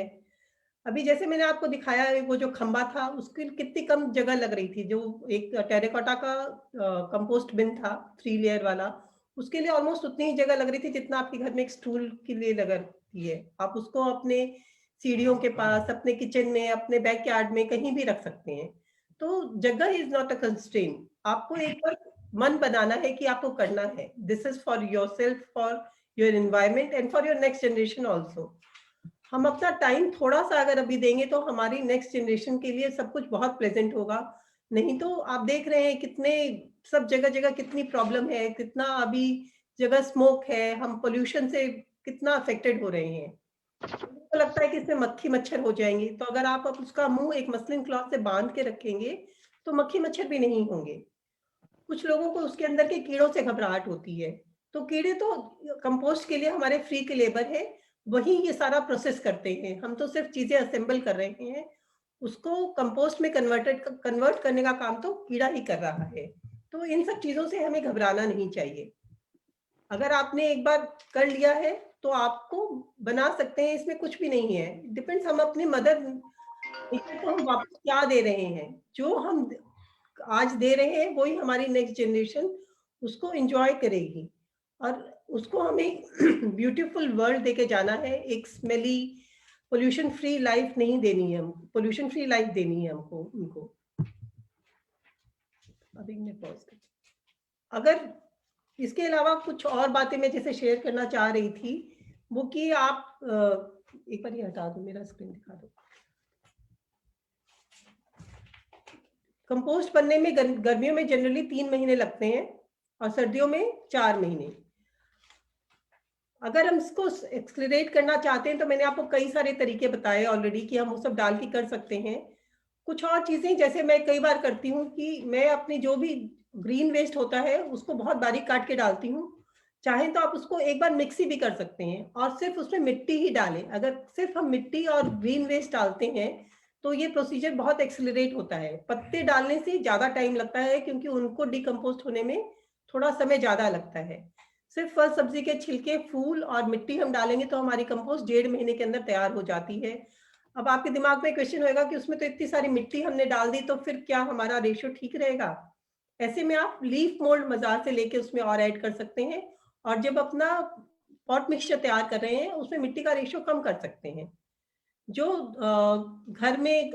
अभी जैसे मैंने आपको दिखाया है वो जो खंबा था उसकी कितनी कम जगह लग रही थी। जो एक टेराकोटा का कंपोस्ट बिन था 3 लेयर वाला, उसके लिए ऑलमोस्ट उतनी ही जगह लग रही थी जितना आपके घर में एक स्टूल के लिए लगती है। आप उसको अपने सीढ़ियों के पास, अपने किचन में, अपने बैकयार्ड में कहीं भी रख सकते हैं। तो जगह इज नॉट अ कंस्ट्रेंट, आपको एक बार मन बनाना है कि आपको करना है। This is for your self, for your environment and for your next generation also. हम अपना टाइम थोड़ा सा अगर अभी देंगे तो हमारी नेक्स्ट जनरेशन के लिए सब कुछ बहुत प्लेजेंट होगा। नहीं तो आप देख रहे हैं कितने सब जगह जगह कितनी प्रॉब्लम है, कितना अभी जगह स्मोक है, हम पोल्यूशन से कितना अफेक्टेड हो रहे हैं। तो लगता है कि इसमें मक्खी मच्छर हो जाएंगे, तो अगर आप उसका मुंह एक मसलिन क्लॉथ से बांध के रखेंगे तो मक्खी मच्छर भी नहीं होंगे। कुछ लोगों को उसके अंदर के कीड़ों से घबराहट होती है, तो कीड़े तो कंपोस्ट के लिए हमारे फ्री के लेबर है, वही ये सारा प्रोसेस करते हैं। हम तो सिर्फ चीजें असेंबल कर रहे हैं, उसको कंपोस्ट में कन्वर्ट करने का काम तो कीड़ा ही कर रहा है। तो इन सब चीजों से हमें घबराना नहीं चाहिए। अगर आपने एक बार कर लिया है तो आपको बना सकते हैं, इसमें कुछ भी नहीं है। डिपेंड्स हम अपनी मदर नेचर को हम वापस क्या दे रहे हैं। जो हम आज दे रहे हैं वही हमारी नेक्स्ट जनरेशन उसको एंजॉय करेगी, और उसको हमें ब्यूटीफुल वर्ल्ड देके जाना है। एक स्मेली पोल्यूशन फ्री लाइफ नहीं देनी है, हम पोल्यूशन फ्री लाइफ देनी है हमको उनको। अभी मैं पॉज कर, अगर इसके अलावा कुछ और बातें मैं जैसे शेयर करना चाह रही थी, वो कि आप एक बार ये हटा दो, मेरा स्क्रीन दिखा दो। कंपोस्ट बनने में गर्मियों में जनरली 3 महीने लगते हैं और सर्दियों में 4 महीने। अगर हम इसको एक्सलरेट करना चाहते हैं तो मैंने आपको कई सारे तरीके बताए ऑलरेडी कि हम वो सब डाल के कर सकते हैं। कुछ और चीजें जैसे मैं कई बार करती हूँ कि मैं अपनी जो भी ग्रीन वेस्ट होता है उसको बहुत बारीक काट के डालती हूँ। चाहे तो आप उसको एक बार मिक्सी भी कर सकते हैं और सिर्फ उसमें मिट्टी ही डालें। अगर सिर्फ हम मिट्टी और ग्रीन वेस्ट डालते हैं तो ये प्रोसीजर बहुत एक्सेलरेट होता है। पत्ते डालने से ज्यादा टाइम लगता है क्योंकि उनको डिकम्पोस्ट होने में थोड़ा समय ज्यादा लगता है। सिर्फ फल सब्जी के छिलके, फूल और मिट्टी हम डालेंगे तो हमारी कंपोस्ट 1.5 महीने के अंदर तैयार हो जाती है। अब आपके दिमाग में क्वेश्चन होगा कि उसमें तो इतनी सारी मिट्टी हमने डाल दी, तो फिर क्या हमारा रेशियो ठीक रहेगा? ऐसे में आप लीफ मोल्ड बाजार से लेके उसमें और ऐड कर सकते हैं, और जब अपना पॉट मिक्सचर तैयार कर रहे हैं उसमें मिट्टी का रेशियो कम कर सकते हैं। जो घर में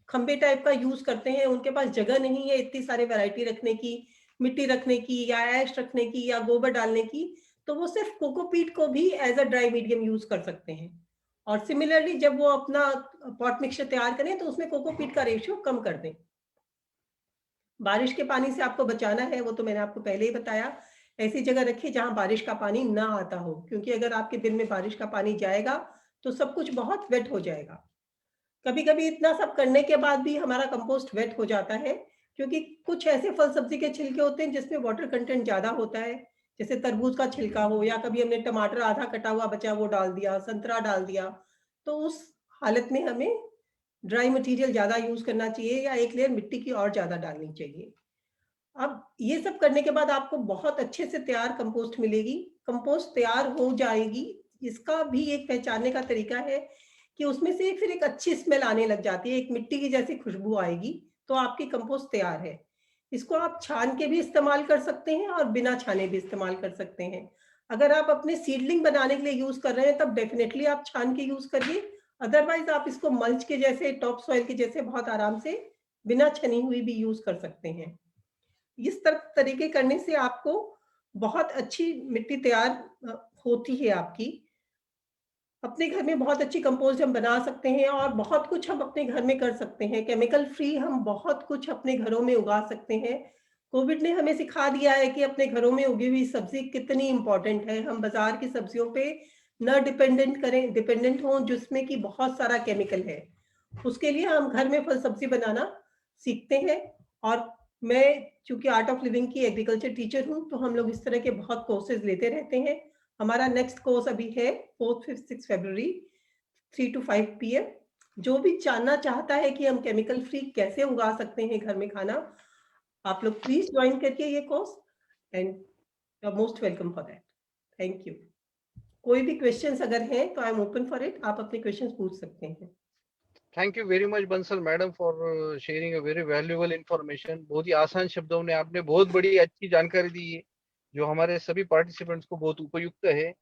खंबे टाइप का यूज करते हैं, उनके पास जगह नहीं है इतनी सारी वैरायटी रखने की, मिट्टी रखने की या ऐश रखने की या गोबर डालने की, तो वो सिर्फ कोकोपीट को भी as a dry medium use कर सकते हैं। और सिमिलरली जब वो अपना पॉट मिक्सचर तैयार करें तो उसमें कोकोपीट का रेशियो कम कर दें। बारिश के पानी से आपको बचाना है, वो तो मैंने आपको पहले ही बताया। ऐसी जगह रखिए जहां बारिश का पानी ना आता हो, क्योंकि अगर आपके बिल में बारिश का पानी जाएगा तो सब कुछ बहुत वेट हो जाएगा। कभी कभी इतना सब करने के बाद भी हमारा कंपोस्ट वेट हो जाता है, क्योंकि कुछ ऐसे फल सब्जी के छिलके होते हैं जिसमें वाटर कंटेंट ज्यादा होता है, जैसे तरबूज का छिलका हो, या कभी हमने टमाटर आधा कटा हुआ बचा वो डाल दिया, संतरा डाल दिया, तो उस हालत में हमें ड्राई मटेरियल ज्यादा यूज करना चाहिए या एक लेयर मिट्टी की और ज्यादा डालनी चाहिए। अब ये सब करने के बाद आपको बहुत अच्छे से तैयार कंपोस्ट मिलेगी। कंपोस्ट तैयार हो जाएगी, इसका भी एक पहचानने का तरीका है कि उसमें से फिर एक अच्छी स्मेल आने लग जाती है, एक मिट्टी की जैसी खुशबू आएगी, तो आपकी कंपोस्ट तैयार है। इसको आप छान के भी इस्तेमाल कर सकते हैं और बिना छाने भी इस्तेमाल कर सकते हैं। अगर आप अपने सीडलिंग बनाने के लिए यूज कर रहे हैं तब डेफिनेटली आप छान के यूज करिए, अदरवाइज आप इसको मल्च के जैसे, टॉप सॉइल के जैसे बहुत आराम से बिना छनी हुई भी यूज कर सकते हैं। इस तरीके करने से आपको बहुत अच्छी मिट्टी तैयार होती है आपकी। अपने घर में बहुत अच्छी कंपोस्ट हम बना सकते हैं और बहुत कुछ हम अपने घर में कर सकते हैं। केमिकल फ्री हम बहुत कुछ अपने घरों में उगा सकते हैं। कोविड ने हमें सिखा दिया है कि अपने घरों में उगी हुई सब्जी कितनी इंपॉर्टेंट है। हम बाजार की सब्जियों पे न डिपेंडेंट हों जिसमें कि बहुत सारा केमिकल है। उसके लिए हम घर में फल सब्जी बनाना सीखते हैं। और मैं चूंकि आर्ट ऑफ लिविंग की एग्रीकल्चर टीचर हूँ, तो हम लोग इस तरह के बहुत कोर्सेज लेते रहते हैं। हमारा नेक्स्ट कोर्स अभी है 4th 5th 6 February 3 to 5 PM। जो भी जानना चाहता है कि हम केमिकल फ्री कैसे उगा सकते हैं घर में खाना, आप लोग प्लीज ज्वाइन करिए ये course, and you are most welcome for that. Thank you. कोई भी क्वेश्चंस अगर हैं तो I am open for it, आप अपने क्वेश्चंस पूछ सकते हैं। Thank you very much Bansal madam for sharing a very valuable information. बहुत ही आसान शब्दों में आपने बहुत बड़ी अच्छी जानकारी दी है जो हमारे सभी पार्टिसिपेंट्स को बहुत उपयुक्त है।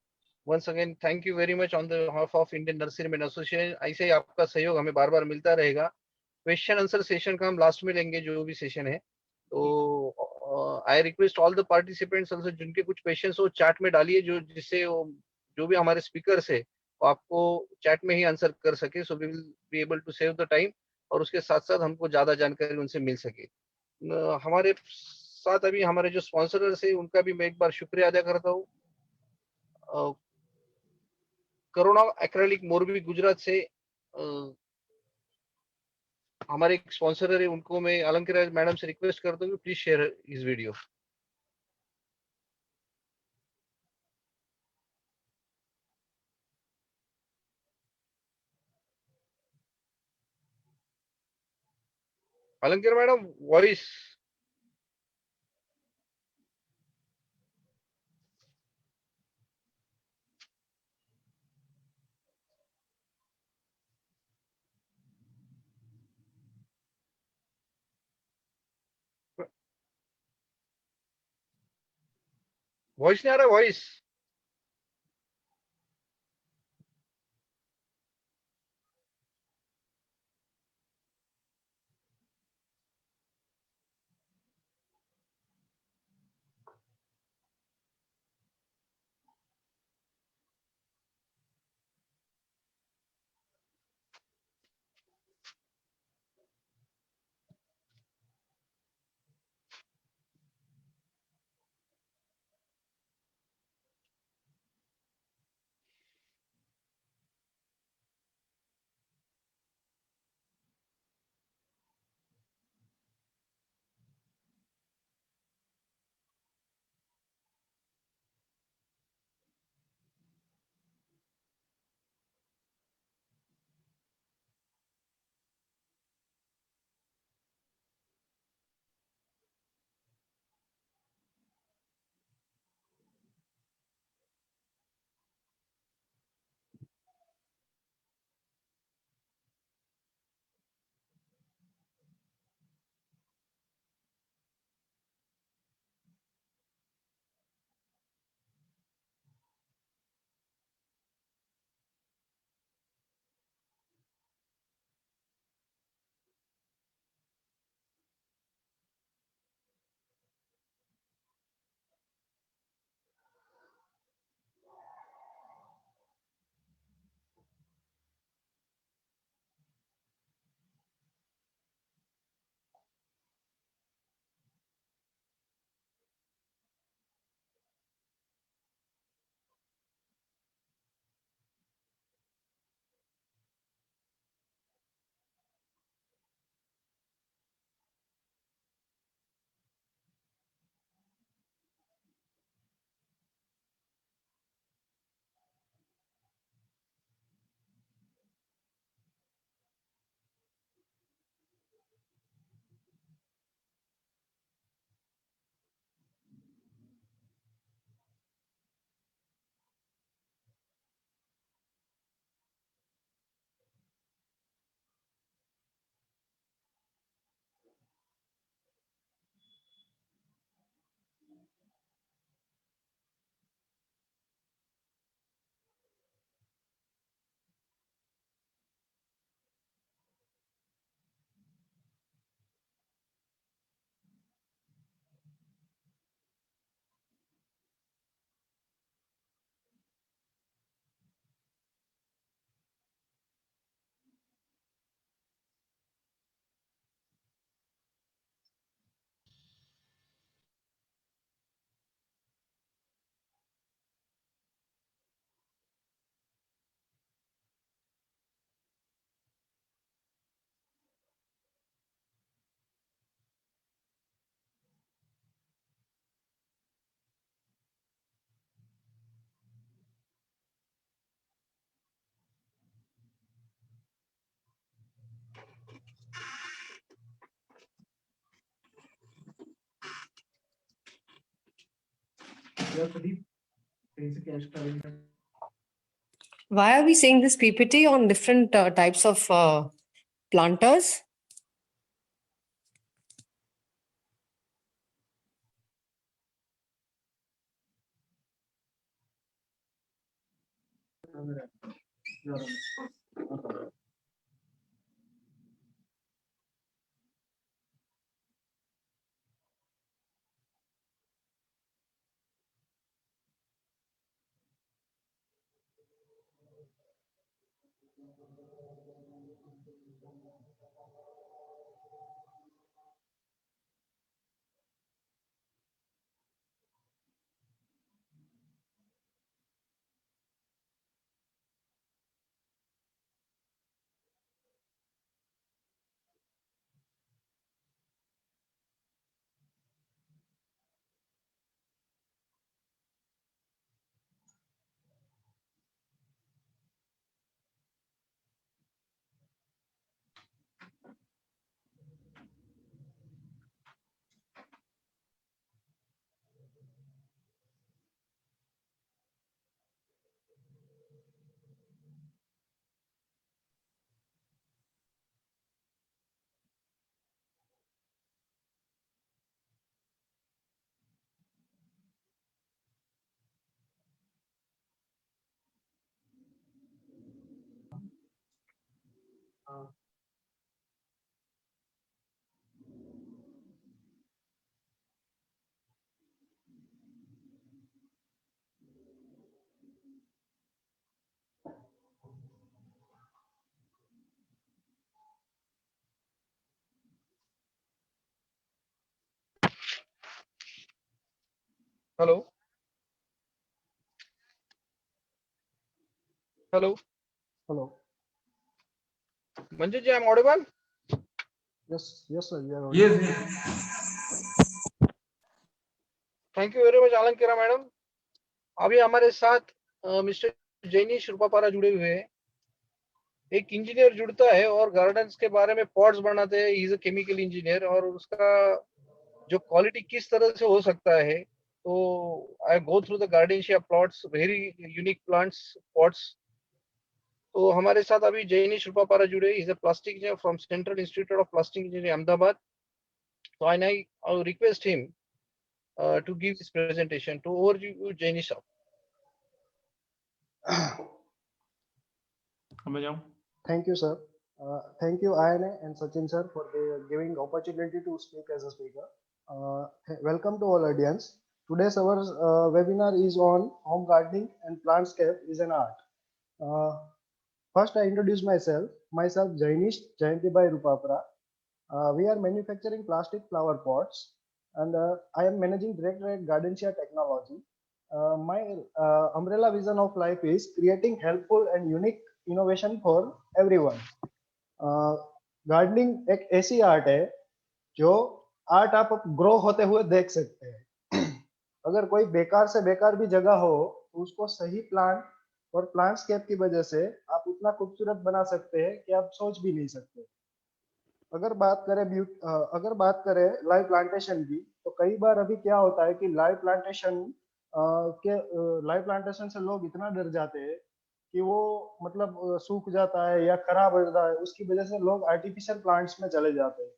Once again thank you very much on the behalf of Indian nursery man association. ऐसे ही आपका सहयोग हमें बार बार मिलता रहेगा। क्वेश्चन आंसर सेशन का हम लास्ट में लेंगे, जो भी सेशन है। तो I request all the participants also, जिनके कुछ क्वेश्चंस हो चैट में डालिए, जो जिससे जो भी हमारे स्पीकर्स है वो आपको चैट में ही आंसर कर सके, so we will be able to save the time, और उसके साथ साथ हमको ज्यादा जानकारी उनसे मिल सके। हमारे साथ अभी हमारे जो स्पॉन्सर्स है उनका भी मैं एक बार शुक्रिया अदा करता हूँ। करुणा एक्रेलिक मोरबी गुजरात से हमारे एक स्पॉन्सर है, उनको मैं अलंकृता मैडम से रिक्वेस्ट करता हूँ, प्लीज शेयर इस video. Alankrita madam, voice. Voice नहीं आ रहा, voice. Why are we seeing this PPT on different types of planters? Hello. Hello. Hello. Manjuji, I'm audible? Yes, yes, sir. You are Yes, audible. yes. Thank you very much Alankira madam. अभी हमारे साथ mister Jainish Rupapara जुड़े हुए हैं। एक engineer जुड़ता है और गार्डन्स के बारे में पॉट्स बनाते हैं। He is a chemical engineer और उसका जो क्वालिटी किस तरह से हो सकता है, तो आई गो थ्रू द गार्डेंशिया plots, very unique plants pots. तो हमारे साथ अभी जैनिश रूपापारा जुड़े। Is a plastic engineer from central institute of plastic engineering Ahmedabad. तो I request him to give this presentation. To over you, Jainish. Thank you, sir. Thank you, Ayane and Sachin sir, for giving opportunity to speak as a speaker. Welcome to all audience. Today's our webinar is on home gardening and plantscape is an art. First, I introduce myself. Myself, Jainish Jayantibai Rupapara. We are manufacturing plastic flower pots, and I am managing director at Gardencia Technology. My umbrella vision of life is creating helpful and unique innovation for everyone. Gardening एक ऐसी art है जो art आप grow होते हुए देख सकते हैं। अगर कोई बेकार से बेकार भी जगह हो तो उसको सही प्लांट और प्लांटस्केप की वजह से आप उतना खूबसूरत बना सकते हैं कि आप सोच भी नहीं सकते। अगर बात करें लाइव प्लांटेशन की, तो कई बार अभी क्या होता है कि लाइव प्लांटेशन से लोग इतना डर जाते हैं कि वो मतलब सूख जाता है या खराब हो जाता है, उसकी वजह से लोग आर्टिफिशियल प्लांट्स में चले जाते हैं।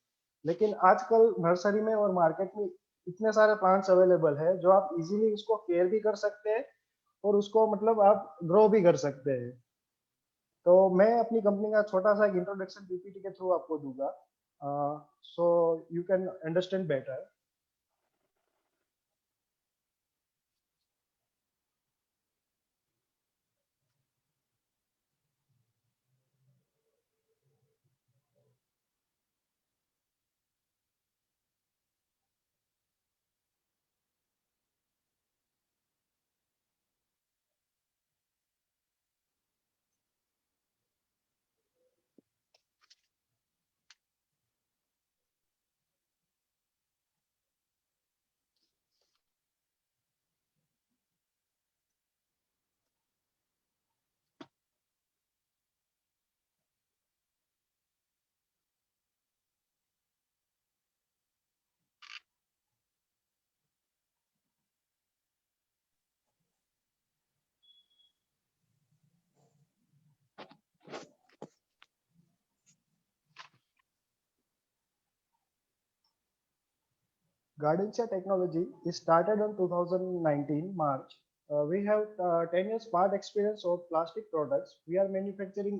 लेकिन आजकल नर्सरी में और मार्केट में इतने सारे प्लांट्स अवेलेबल है जो आप इजीली उसको केयर भी कर सकते हैं और उसको मतलब आप ग्रो भी कर सकते हैं। तो मैं अपनी कंपनी का छोटा सा एक इंट्रोडक्शन पीपीटी के थ्रू आपको दूंगा, so you can understand better. Gardencia technology is started in 2019 March. We have 10 years smart experience of plastic products. We are manufacturing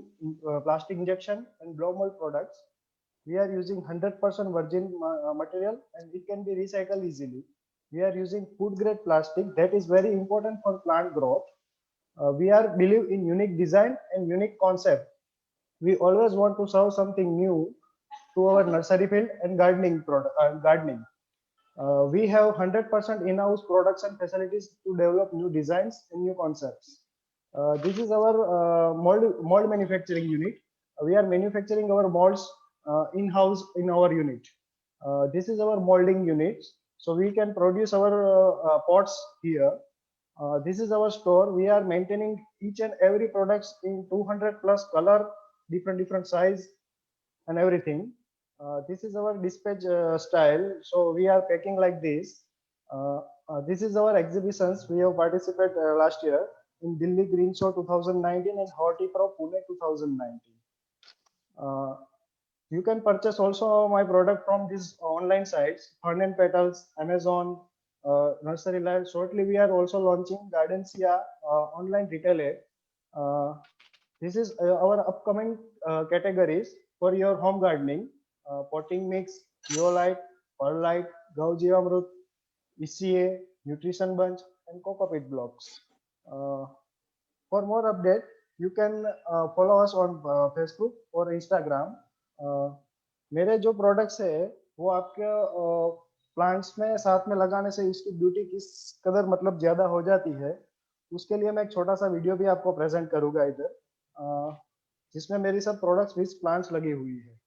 plastic injection and blow mold products. We are using 100% virgin material and it can be recycled easily. We are using food grade plastic that is very important for plant growth. We are believe in unique design and unique concept. we always want to serve something new to our nursery field and gardening. We have 100% in-house products and facilities to develop new designs and new concepts. This is our mold manufacturing unit. We are manufacturing our molds in-house in our unit. This is our molding unit. So we can produce our pots here. This is our store. We are maintaining each and every products in 200 plus color, different size and everything. This is our dispatch style. So we are packing like this. This is our exhibitions. We have participated last year in Delhi Green Show 2019 and Horti Pro Pune 2019. You can purchase also my product from these online sites, Fern and Petals, Amazon, Nursery Live. Shortly, we are also launching Gardencia online retail app. This is our upcoming categories for your home gardening: potting mix, zeolite, perlite, Gaujivamrut, ECA, nutrition bunch, and coco peat blocks. For more update, you can follow us on Facebook और Instagram. मेरे जो products है वो आपके plants में साथ में लगाने से उसकी ब्यूटी किस कदर मतलब ज्यादा हो जाती है, उसके लिए मैं एक छोटा सा वीडियो भी आपको प्रेजेंट करूंगा इधर, जिसमें मेरी सब प्रोडक्ट्स विथ प्लांट्स लगी हुई है.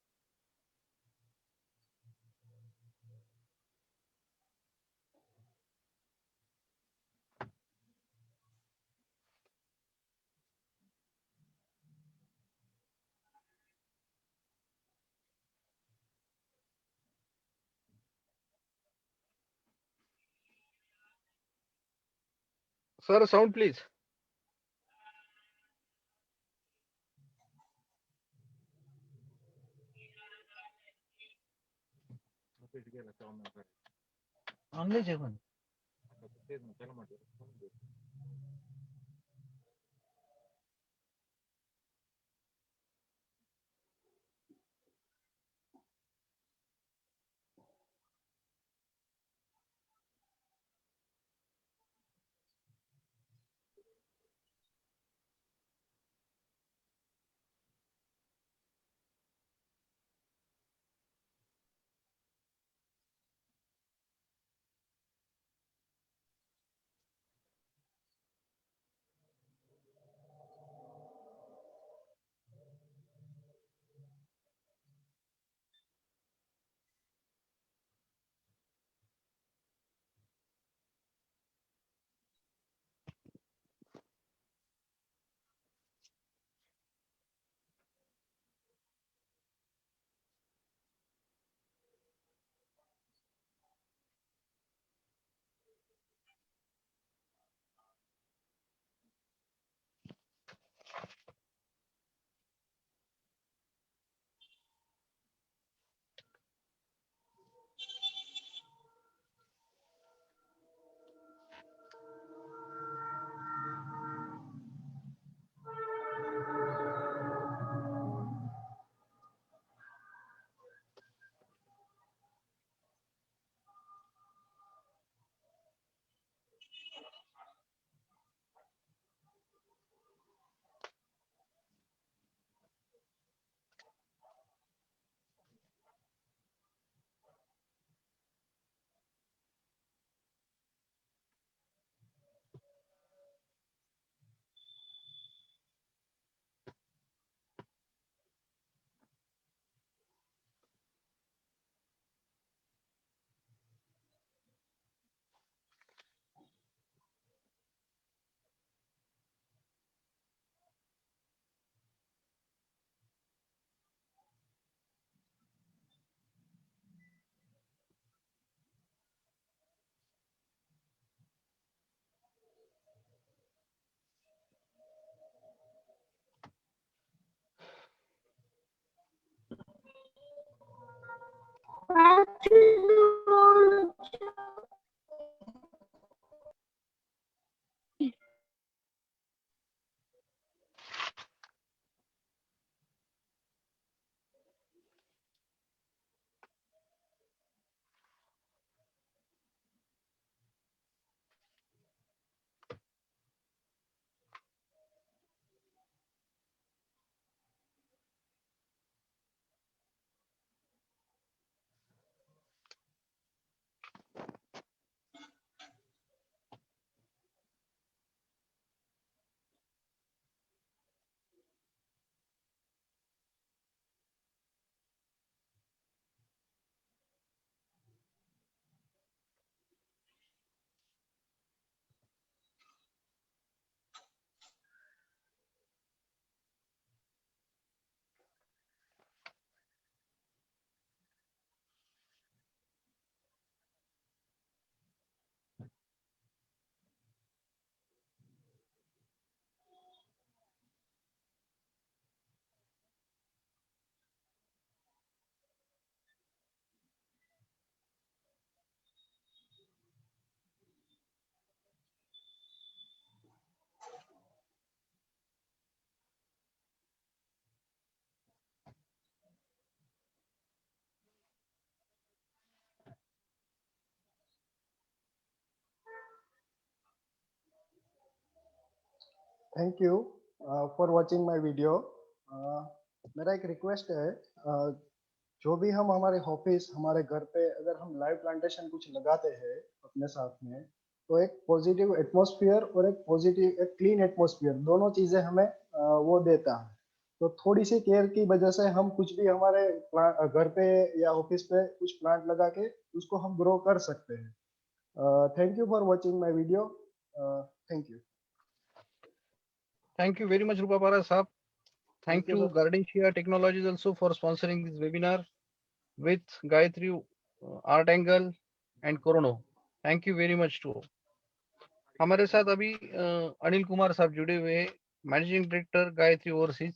Sir, sound please. Only Japan. Thank you for watching my video. मेरा एक रिक्वेस्ट है, जो भी हम हमारे ऑफिस, हमारे घर पे अगर हम लाइव प्लांटेशन कुछ लगाते हैं अपने साथ में, तो एक पॉजिटिव एटमॉस्फेयर और एक क्लीन एटमॉस्फेयर, दोनों चीजें हमें वो देता है। तो थोड़ी सी केयर की वजह से हम कुछ भी हमारे घर पे या ऑफिस पे कुछ प्लांट लगा के उसको हम ग्रो कर सकते हैं। Thank you for watching my video. Thank you. Thank you very much, Rupapara Sahab. Thank Thank you, to sir. Gardencia Technologies also for sponsoring this webinar with Gayatri, Art Angle and Corono. Thank you very much to हमारे साथ अभी अनिल कुमार साहब जुड़े हुए, managing director Gayatri overseas.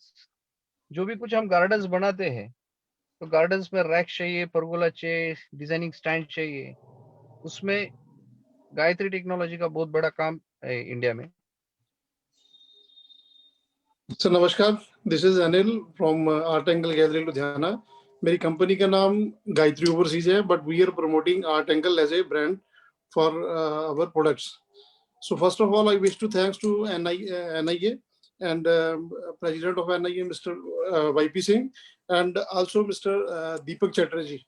जो भी कुछ हम गार्डन्स बनाते हैं, तो गार्डन्स में रैक चाहिए, परगोला चाहिए, डिजाइनिंग स्टैंड चाहिए, उसमें गायत्री टेक्नोलॉजी का बहुत बड़ा काम है इंडिया में। सर नमस्कार, this is Anil from art angle gallery Ludhiana. मेरी कंपनी का नाम गायत्री ओवरसीज है, but we are promoting art angle as a brand for our products. So first of all I wish to thanks to NIA and President of NIA, Mr. YP Singh, and also Mr. Deepak Chatterjee,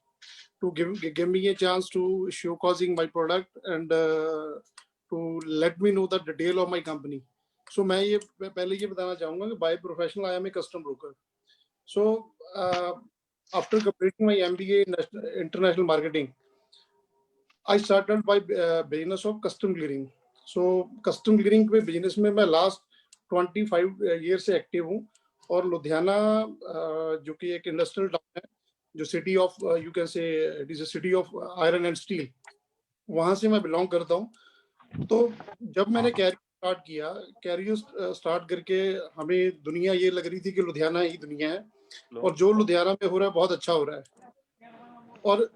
to give me a chance to showcasing my product and to let me know the detail of my company. So मैं ये पहले ये बताना चाहूँगा कि by professional I am a custom broker. So after completing my MBA in international marketing, I started by business of custom clearing. So custom clearing पे business में मैं last 25 years से active हूँ, और लुधियाना जो कि एक इंडस्ट्रियल टाउन है, जो city of you can say it is a city of iron and steel, वहाँ से मैं बिलोंग करता हूँ। तो जब मैंने कैरियर स्टार्ट करके हमें दुनिया ये लग रही थी कि लुधियाना ही दुनिया है, और जो लुधियाना में हो रहा है बहुत अच्छा हो रहा है। और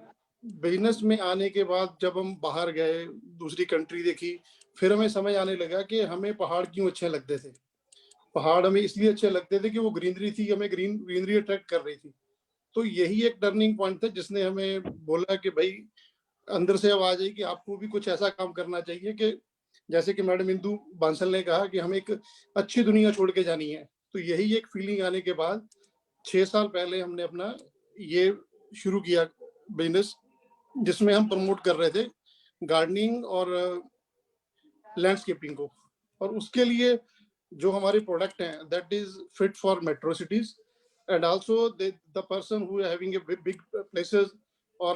बिजनेस में आने के बाद जब हम बाहर गए, दूसरी कंट्री देखी, फिर हमें समझ आने लगा कि हमें पहाड़ क्यों अच्छे लगते थे। पहाड़ हमें इसलिए अच्छे लगते थे कि वो ग्रीनरी थी, हमें ग्रीनरी अट्रैक्ट कर रही थी। तो यही एक टर्निंग पॉइंट था जिसने हमें बोला कि भाई अंदर से आवाज आई कि आपको भी कुछ ऐसा काम करना चाहिए कि जैसे कि मैडम इंदु बांसल ने कहा कि हमें एक अच्छी दुनिया छोड़ के जानी है। तो यही एक फीलिंग आने के बाद 6 साल पहले हमने अपना ये शुरू किया बिजनेस, जिसमें हम प्रमोट कर रहे थे गार्डनिंग और लैंडस्केपिंग को। और उसके लिए जो हमारे प्रोडक्ट हैं that is fit for metro cities, and also the person who having a big places, और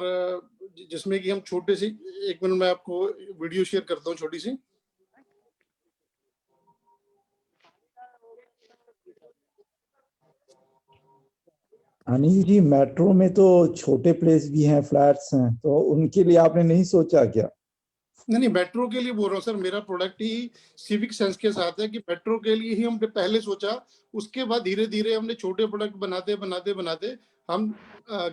जिसमें कि हम छोटे से, एक मिनट में आपको वीडियो शेयर करता हूँ छोटी सी। अनिल जी, मेट्रो में तो छोटे प्लेस भी हैं, फ्लैट्स हैं, तो उनके लिए आपने नहीं सोचा क्या? नहीं, मेट्रो के लिए बोल रहा हूँ सर। मेरा प्रोडक्ट ही सिविक सेंस के साथ है कि मेट्रो के लिए ही हमने पहले सोचा, उसके बाद धीरे धीरे हमने छोटे प्रोडक्ट बनाते बनाते बनाते हम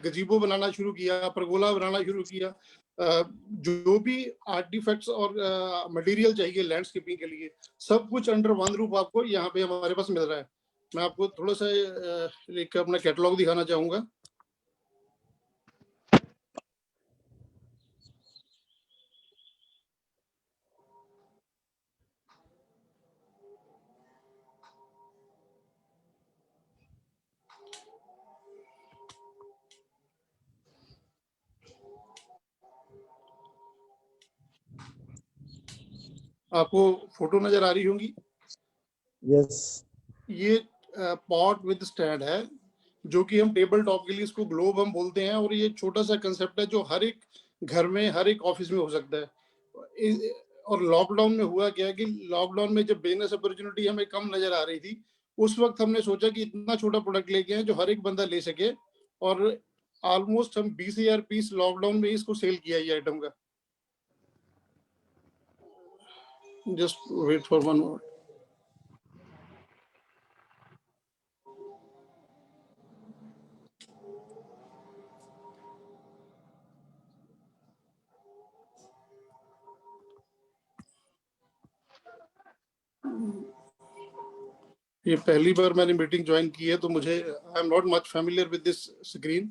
गजीबो बनाना शुरू किया, परगोला बनाना शुरू किया। जो भी आर्टिफैक्ट्स और मटेरियल चाहिए लैंडस्केपिंग के लिए, सब कुछ अंडर वन रूफ आपको यहाँ पे हमारे पास मिल रहा है। मैं आपको थोड़ा सा एक अपना कैटलॉग दिखाना चाहूंगा। आपको फोटो नजर आ रही होंगी? यस। ये पॉट विद स्टैंड है, जो कि हम टेबल टॉप के लिए इसको ग्लोब हम बोलते हैं, और ये छोटा सा कंसेप्ट है जो हर एक घर में, हर एक ऑफिस में हो सकता है। और लॉकडाउन में हुआ क्या कि लॉकडाउन में जब बिजनेस अपॉर्चुनिटी हमें कम नजर आ रही थी, उस वक्त हमने सोचा कि इतना छोटा प्रोडक्ट लेके आए जो हर एक बंदा ले सके, और ऑलमोस्ट हम 20,000 पीस लॉकडाउन में इसको सेल किया ये आइटम का। Just wait for 1 minute. ये पहली बार मैंने मीटिंग ज्वाइन की है, तो मुझे I am not much familiar with this screen.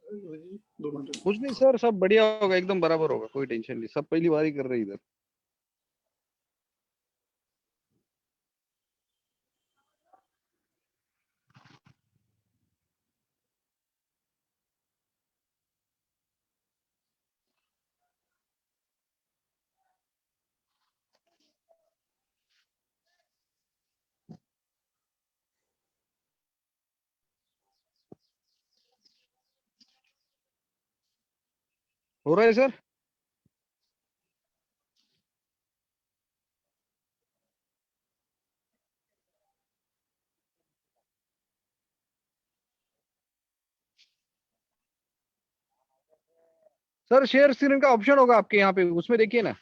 कुछ नहीं सर, सब बढ़िया होगा, एकदम बराबर होगा, कोई टेंशन नहीं, सब पहली बार ही कर रहे हैं इधर। हो रहा है सर? सर शेयर स्क्रीन का ऑप्शन होगा आपके यहाँ पे, उसमें देखिए ना।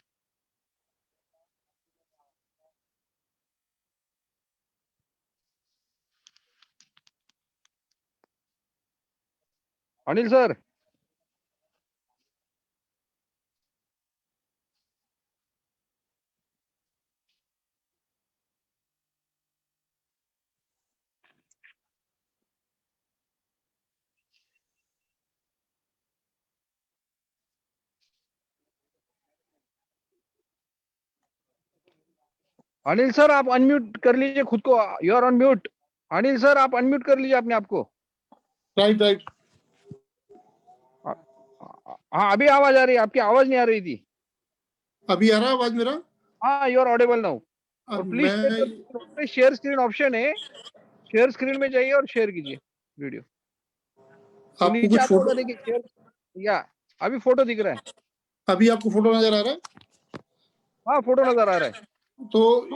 अनिल सर, अनिल सर आप अनम्यूट कर लीजिए खुद को, you are on mute. Anil sir आप अनम्यूट कर लीजिए अपने आप को। Right right. हाँ अभी आवाज आ रही है, आपकी आवाज नहीं आ रही थी। अभी आ रहा है आवाज मेरा? हाँ यू आर ऑडिबल नाउ। और अब प्लीज शेयर स्क्रीन ऑप्शन है, शेयर स्क्रीन में जाइए और शेयर कीजिए वीडियो। तो आपको नीचे कुछ आता फोटो, होगा देखिए शेयर, या अभी फोटो दिख रहा है? अभी आपको फोटो नजर आ रहा है? हाँ फोटो नजर आ रहा है। तो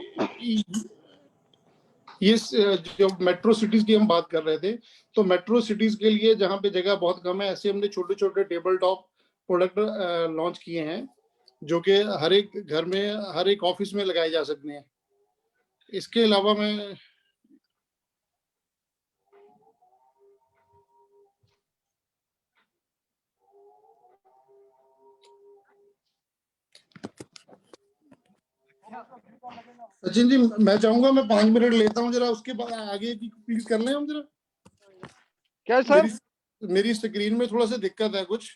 ये जो मेट्रो सिटीज की हम बात कर रहे थे, तो मेट्रो सिटीज के लिए जहाँ पे जगह बहुत कम है, ऐसे हमने छोटे छोटे टेबल टॉप प्रोडक्ट लॉन्च किए हैं, जो कि हर एक घर में, हर एक ऑफिस में लगाए जा सकते हैं। इसके अलावा मैं सचिन जी, मैं चाहूंगा मैं 5 मिनट लेता हूँ जरा, उसके बाद आगे की प्लीज कर लें हम जरा। क्या सर? मेरी स्क्रीन में थोड़ा सा दिक्कत है कुछ।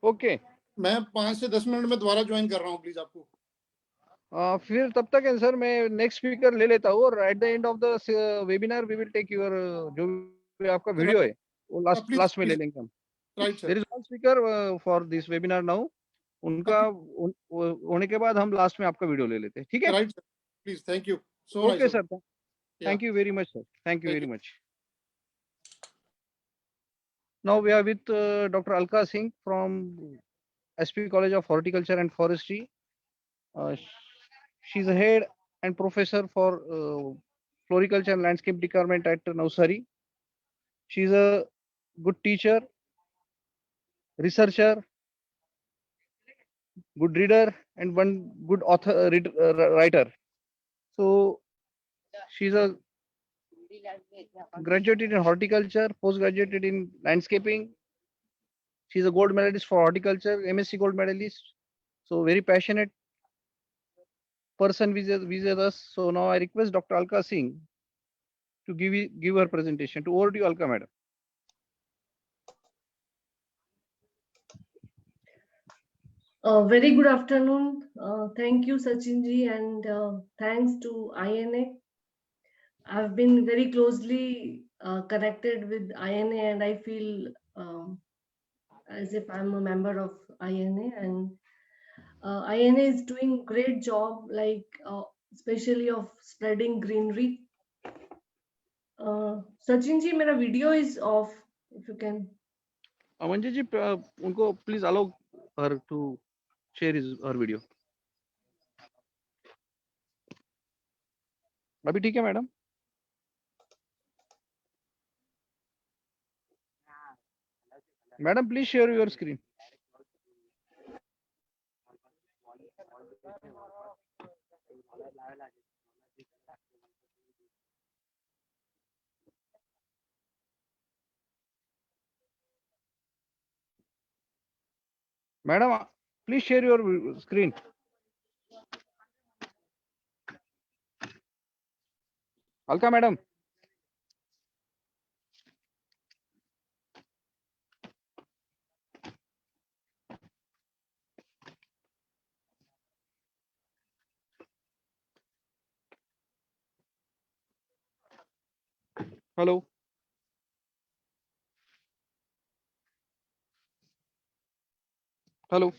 ओके। मैं 5 से 10 मिनट में दोबारा ज्वाइन कर रहा हूँ प्लीज आपको। फिर तब तक है सर मैं नेक्स्ट स्पीकर ले लेता हूँ, और at the end of the webinar we will take your, जो भी आपका वीडियो है वो लास्ट प्लीज लास्ट में ले प्लीज। लेंगे हम। Right sir. There is one speaker for this webinar now, उनका होने के बाद हम लास्ट में आपका वीडियो ले लेते हैं, ठीक है? Right sir, please. Thank you so nice okay of sir, you. या thank you very much sir, thank you thank very you. Much. Now we are with Dr. Alka Singh from SP College of Horticulture and Forestry. Uh, she's a head and professor for Floriculture and Landscape Department at Navsari. She's a good teacher, researcher, good reader, and one good author, writer. So she's a graduated in horticulture, postgraduated in landscaping. She's a gold medalist for horticulture, MSc gold medalist. So very passionate person with us. So now I request Dr. Alka Singh to give her presentation. To over to you, Alka madam. Very good afternoon. Thank you, Sachin ji, and thanks to INA. I've been very closely connected with INA, and I feel as if I'm a member of INA. And INA is doing great job, like especially of spreading greenery. Sachin ji, मेरा video is off. If you can. Manju ji, उनको please allow her to share her video. अभी ठीक है madam? Madam please share your screen. Madam please share your screen. Alka madam. Hello. Hello.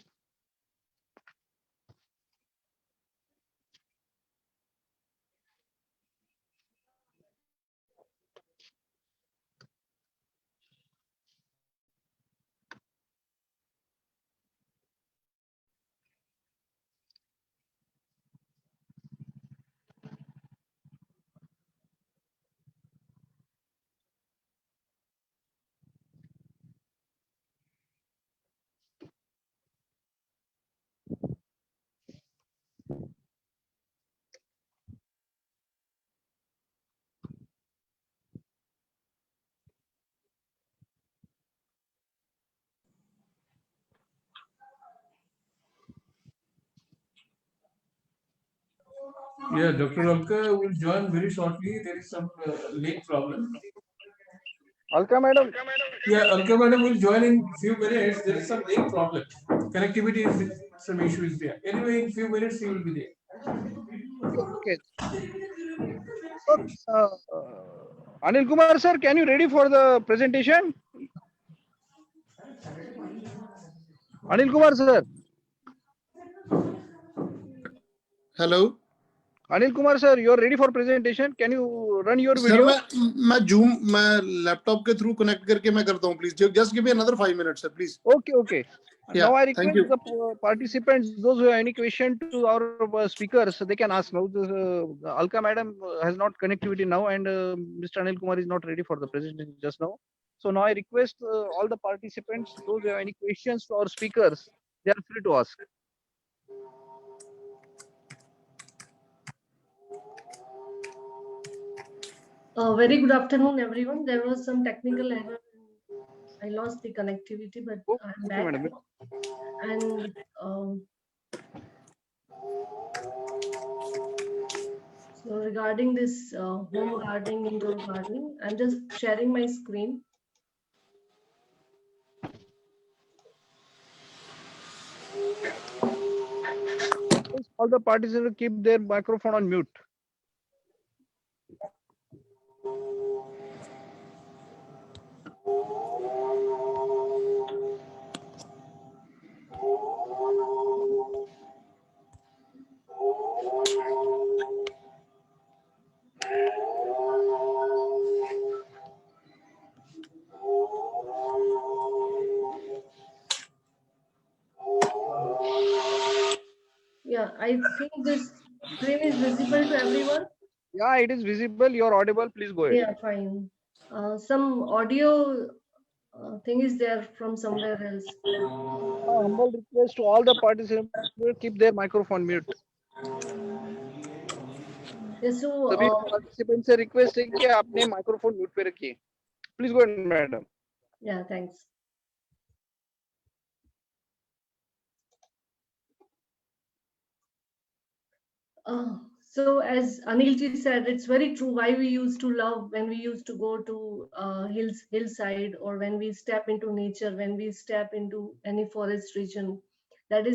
Yeah, Dr. Alka will join very shortly. There is some link problem. Alka madam. Yeah, Alka madam will join in few minutes. There is some link problem. Connectivity is some issue is there. Anyway, in few minutes she will be there. Okay. So, Anil Kumar sir, can you ready for the presentation? Anil Kumar sir. Hello. Anil Kumar sir, you are ready for presentation. Can you run your Sir, video? मैं Zoom मैं laptop के through connect करके मैं करता हूँ, please. Just give me another 5 minutes, sir, please. Okay, okay. Yeah, Now I thank request you. the participants, those who have any question to our speakers, they can ask now. Alka madam has not connectivity now, and Mr. Anil Kumar is not ready for the presentation just now. So now I request all the participants, those who have any questions to our speakers, they are free to ask. Very good afternoon, everyone. There was some technical error. I lost the connectivity, but I'm Okay, back. madam. And so regarding this home gardening, indoor gardening, I'm just sharing my screen. All the participants keep their microphone on mute. Yeah, I think this screen is visible to everyone. Yeah, it is visible. You're audible. Please go ahead. Yeah, fine. Some audio thing is there from somewhere else. Humble request to all the participants keep their microphone mute. Yeah, so सभी participants से request है कि आपने microphone mute पे रखिए. Please go ahead, madam. Yeah, thanks. So as Anil ji said, it's very true why we used to love when we used to go to hillside, or when we step into nature, when we step into any forest region. It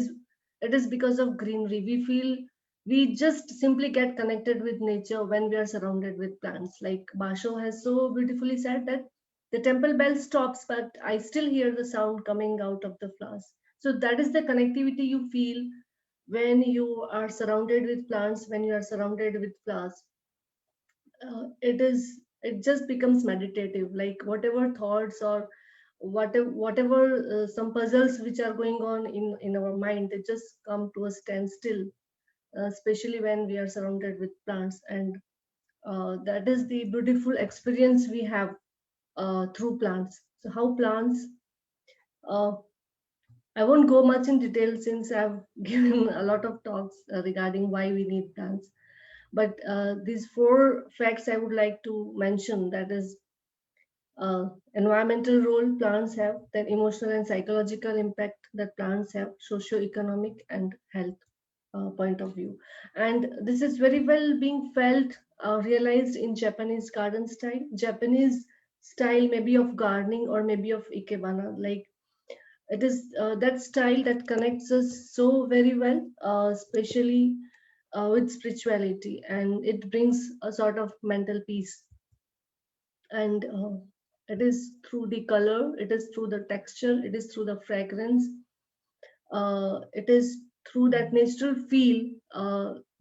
is because of greenery. We just simply get connected with nature when we are surrounded with plants. Like Basho has so beautifully said that the temple bell stops, but I still hear the sound coming out of the flowers. So that is the connectivity you feel when you are surrounded with plants, when you are surrounded with flowers. It just becomes meditative, like whatever thoughts or whatever some puzzles which are going on in our mind, they just come to a standstill, especially when we are surrounded with plants. And that is the beautiful experience we have through plants. So how plants, I won't go much in detail since I've given a lot of talks regarding why we need plants. But these 4 facts I would like to mention, that is environmental role plants have, then emotional and psychological impact that plants have, socio-economic and health point of view. And this is very well being felt, realized in Japanese garden style. Japanese style maybe of gardening or maybe of ikebana, like it is that style that connects us so very well, especially with spirituality, and it brings a sort of mental peace. And it is through the color, it is through the texture, it is through the fragrance, it is through that natural feel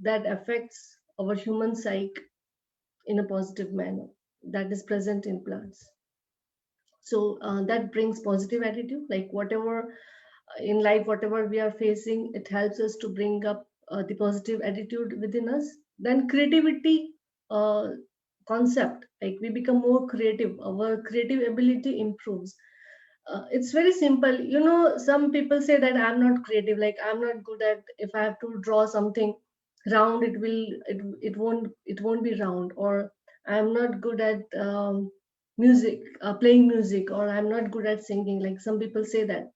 that affects our human psyche in a positive manner, that is present in plants. So that brings positive attitude, like whatever in life, whatever we are facing, it helps us to bring up the positive attitude within us. Then creativity concept, like we become more creative, our creative ability improves. It's very simple, you know, some people say that I'm not creative, like I'm not good at, if I have to draw something round, it won't be round, or I'm not good at music, playing music, or I'm not good at singing, like some people say that.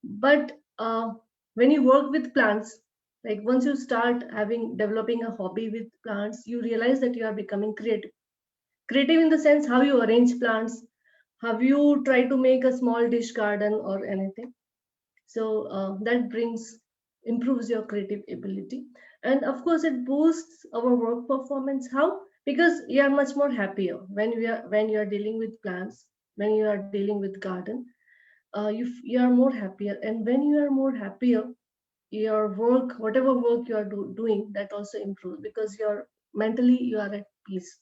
But when you work with plants, Like once you start developing a hobby with plants, you realize that you are becoming creative. Creative in the sense how you arrange plants, how you try to make a small dish garden or anything. So that improves your creative ability. And of course, it boosts our work performance. How? Because you are much more happier when you are dealing with plants, when you are dealing with garden. You are more happier, and when you are more happier, your work, whatever work you are doing, that also improves because you're mentally you are at peace.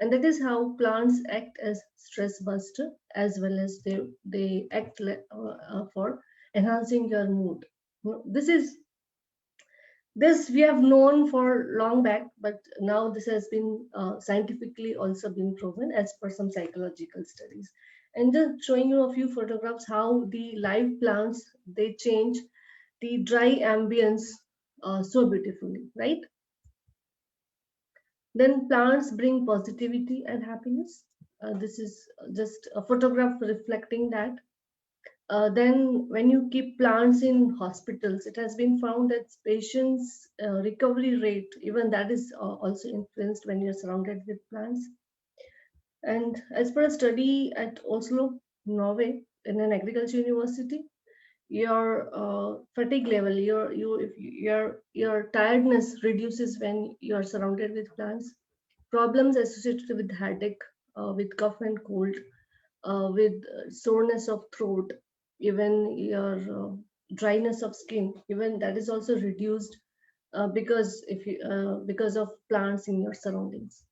And that is how plants act as stress buster, as well as they act for enhancing your mood. This we have known for long back, but now this has been scientifically also been proven as per some psychological studies. And just showing you a few photographs how the live plants, they change the dry ambience so beautifully, right? Then plants bring positivity and happiness. This is just a photograph reflecting that. Then when you keep plants in hospitals, it has been found that patients' recovery rate, even that is also influenced when you're surrounded with plants. And as per a study at Oslo, Norway, in an agriculture university, your fatigue level, your tiredness reduces when you are surrounded with plants. Problems associated with headache, with cough and cold, with soreness of throat, even your dryness of skin, even that is also reduced because of plants in your surroundings.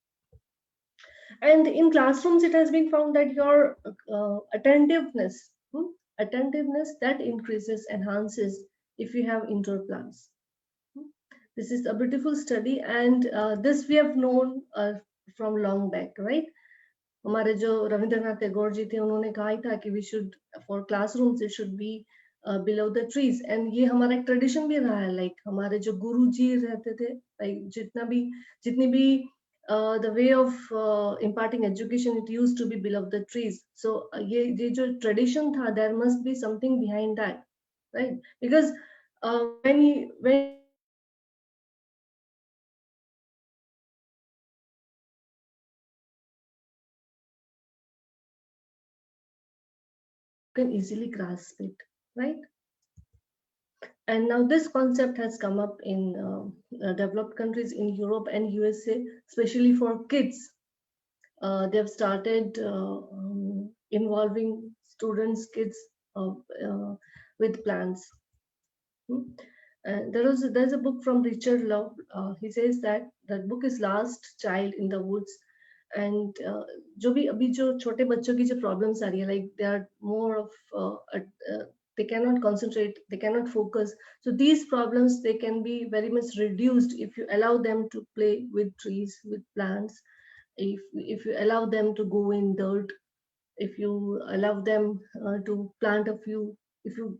And in classrooms, it has been found that your attentiveness that increases, enhances if you have indoor plants. This is a beautiful study, and this we have known from long back, right? हमारे जो रविंद्रनाथ टैगोर जी थे, उन्होंने कहा था कि we should, for classrooms it should be below the trees, and ये हमारा एक ट्रेडिशन भी रहा है. Like हमारे जो गुरु जी रहते थे, like जितनी भी the way of imparting education, it used to be below the trees. So ये जो tradition था, there must be something behind that, right? Because when can easily grasp it, right? And now this concept has come up in developed countries in Europe and USA, especially for kids. They've started involving students, kids with plants. There's a book from Richard Love. He says that book is Last Child in the Woods. And जो भी अभी जो छोटे बच्चों की जो problems आ रही है, like they are more of they cannot concentrate, they cannot focus. So these problems, they can be very much reduced if you allow them to play with trees, with plants, if you allow them to go in dirt, if you allow them to plant a few, if you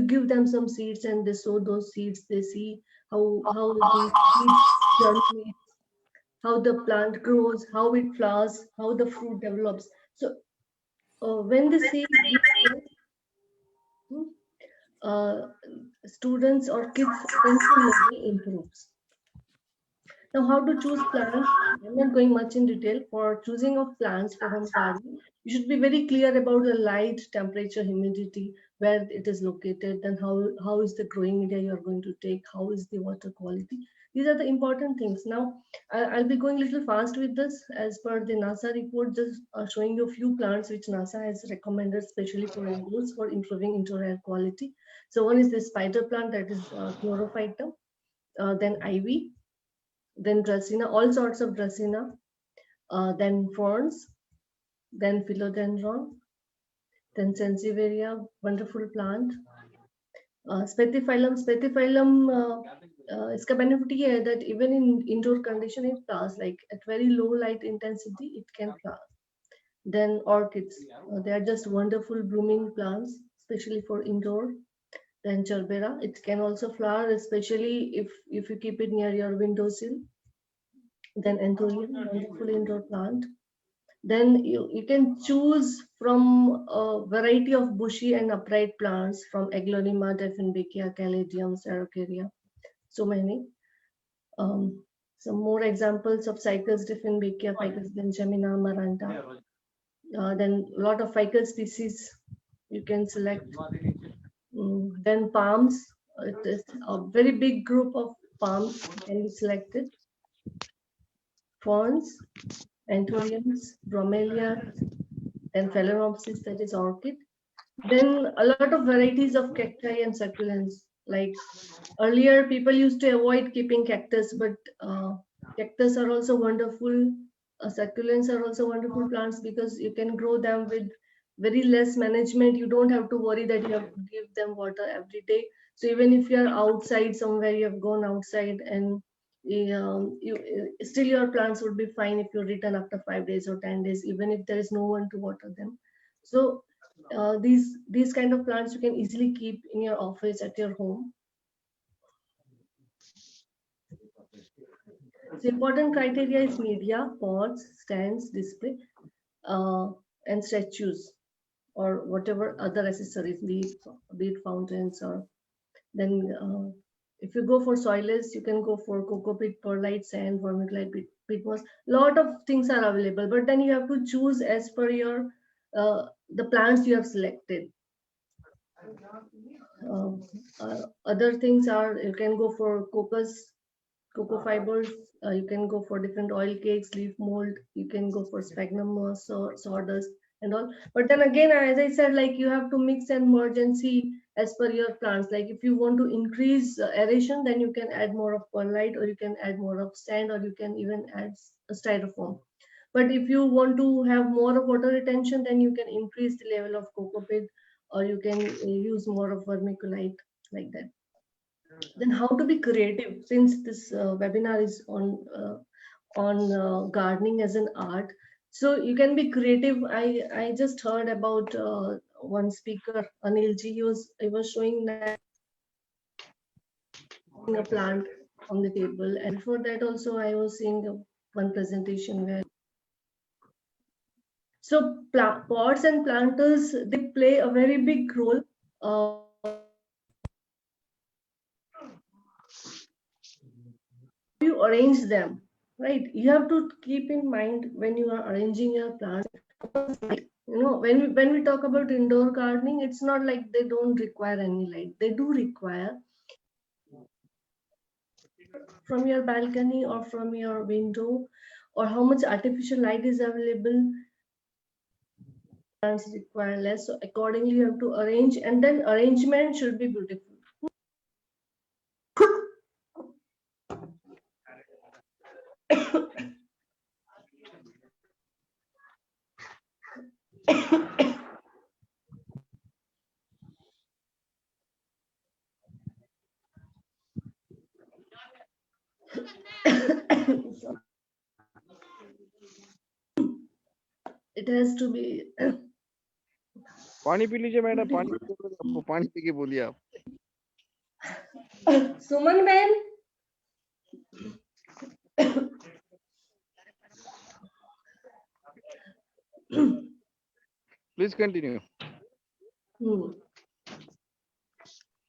give them some seeds and they sow those seeds, they see how these seeds germinate, how the plant grows, how it flowers, how the fruit develops. So when they see students or kids' attention level improves. Now, how to choose plants? I'm not going much in detail. For choosing of plants for home gardening, you should be very clear about the light, temperature, humidity, where it is located, then how is the growing media you are going to take, how is the water quality. These are the important things. Now, I'll be going a little fast with this. As per the NASA report, just showing you a few plants which NASA has recommended, especially for indoors, for improving indoor air quality. So one is the spider plant, that is chlorophytum, then ivy, then Dracaena, all sorts of Dracaena, then ferns, then philodendron, then Sansevieria, wonderful plant. Spathiphyllum, इसका benefit ये है that even in indoor condition it flowers, like at very low light intensity it can flower. Then orchids, they are just wonderful blooming plants, especially for indoor. Then Gerbera, it can also flower, especially if you keep it near your windowsill. Then Anthurium, wonderful indoor plant. Then you can choose from a variety of bushy and upright plants from Aglaonema, Dieffenbachia, Caladium, Araucaria. so many. Some more examples of Ficus diffinbacea, Ficus benjamina, maranta. Then a lot of ficus species you can select. Then palms, it is a very big group of palms can be selected. Ferns, anthuriums, bromeliads, then phalaenopsis, that is orchid. Then a lot of varieties of cacti and succulents. Like earlier, people used to avoid keeping cactus, but cactus are also wonderful. Succulents are also wonderful plants because you can grow them with very less management. You don't have to worry that you have to give them water every day. So even if you are outside somewhere, you have gone outside and still your plants would be fine if you return after 5 days or 10 days, even if there is no one to water them. So these kind of plants you can easily keep in your office, at your home. So important criteria is media, pots, stands, display, and statues, or whatever other accessories, be it fountains, or then if you go for soilless, you can go for cocoa peat, perlite, sand, vermiculite, peat moss. Lot of things are available, but then you have to choose as per your the plants you have selected. Other things are, you can go for cocoa fibers, you can go for different oil cakes, leaf mold, you can go for sphagnum moss or sawdust and all. But then again, as I said, like you have to mix and merge and see as per your plants. Like if you want to increase aeration, then you can add more of perlite, or you can add more of sand, or you can even add a styrofoam. But if you want to have more of water retention, then you can increase the level of cocoa peat, or you can use more of vermiculite, like that. Then how to be creative, since this webinar is on gardening as an art, so you can be creative. I just heard about one speaker, Anil ji. He was showing that a plant on the table, and before that also I was seeing one presentation where, so pots and planters, they play a very big role. You arrange them, right? You have to keep in mind when you are arranging your plants. You know, when we talk about indoor gardening, it's not like they don't require any light. They do require, from your balcony or from your window, or how much artificial light is available. Plants require less, so accordingly you have to arrange, and then arrangement should be beautiful. It has to be. पानी P लीजिए madam, पानी P के बोलिए आप. Suman Ben. Please continue.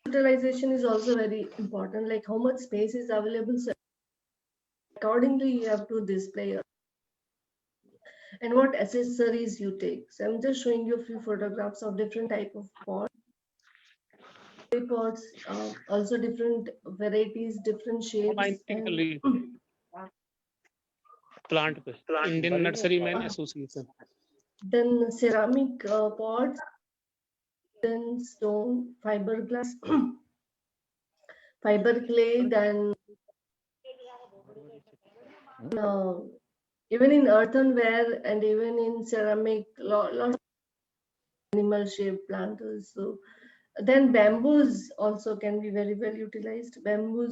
Utilization is also very important, like how much space is available. So accordingly, you have to display your, and what accessories you take. So I'm just showing you a few photographs of different type of pots. Pots, also different varieties, different shapes. And plant Indian Nursery Man Association. Then ceramic pots, then stone, fiberglass, fiber clay, then even in earthenware and even in ceramic, lots of animal shaped planters. So then bamboos also can be very well utilized. Bamboos,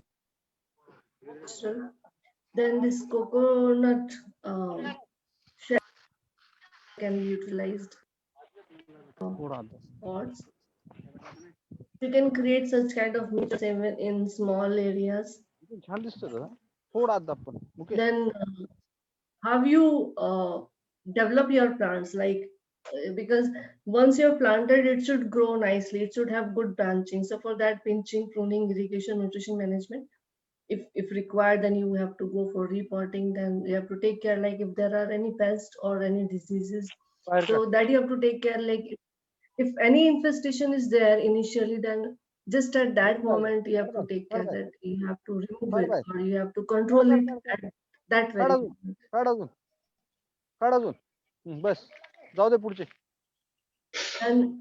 then this coconut shell can be utilized. Pots. You can create such kind of niches even in small areas. Then how you develop your plants, like because once you're planted, it should grow nicely, it should have good branching. So for that, pinching, pruning, irrigation, nutrition management. if required, then you have to go for repotting. Then you have to take care, like if there are any pests or any diseases, so that you have to take care. Like if any infestation is there initially, then just at that moment you have to take care that you have to remove it or you have to control it at that very moment. काढ अजून बस जाऊ दे पुढचे. And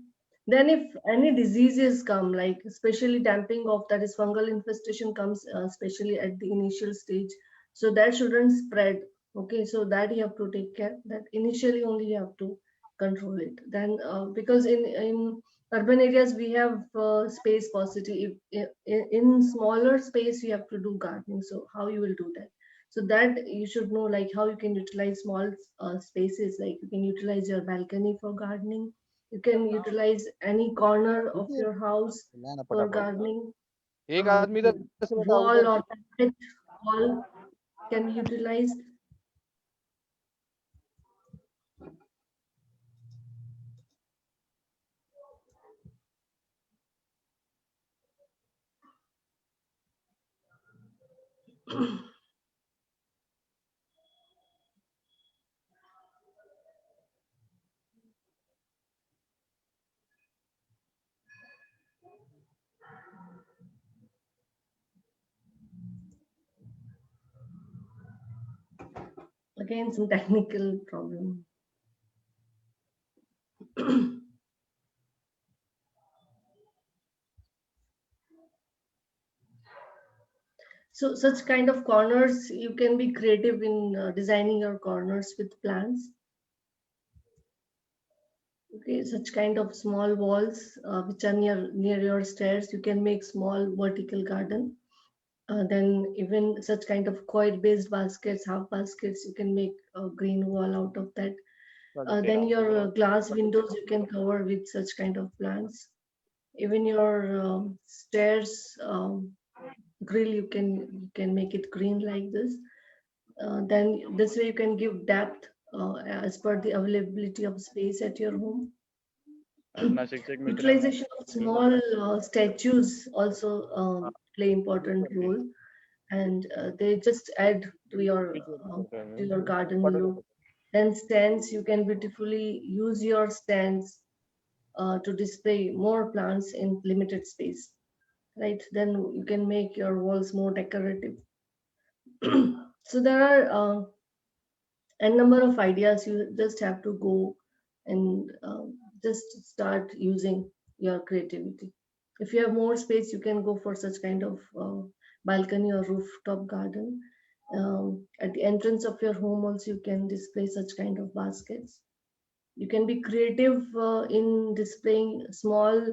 then if any diseases come, like especially damping off, that is fungal infestation comes, especially at the initial stage, so that shouldn't spread. Okay, so that you have to take care, that initially only you have to control it. Then because in urban areas we have space paucity. In smaller space you have to do gardening, so how you will do that? So that you should know, like how you can utilize small spaces, like you can utilize your balcony for gardening. You can utilize any corner of your house for gardening. एक आदमी इधर से बैठा Wall उधर or pet wall can be utilized. Again, some technical problem. So such kind of corners, you can be creative in designing your corners with plants. Okay, such kind of small walls which are near your stairs, you can make small vertical garden. Then even such kind of coir based baskets, half baskets, you can make a green wall out of that. Then your glass windows you can cover with such kind of plants. Even your stairs grill, you can make it green like this. Then this way you can give depth as per the availability of space at your home. Utilization of small statues also play important role, and they just add to your garden look. Then stands, you can beautifully use your stands to display more plants in limited space, right? Then you can make your walls more decorative. So there are a number of ideas. You just have to go and just start using your creativity. If you have more space, you can go for such kind of balcony or rooftop garden. At the entrance of your home also you can display such kind of baskets. You can be creative in displaying small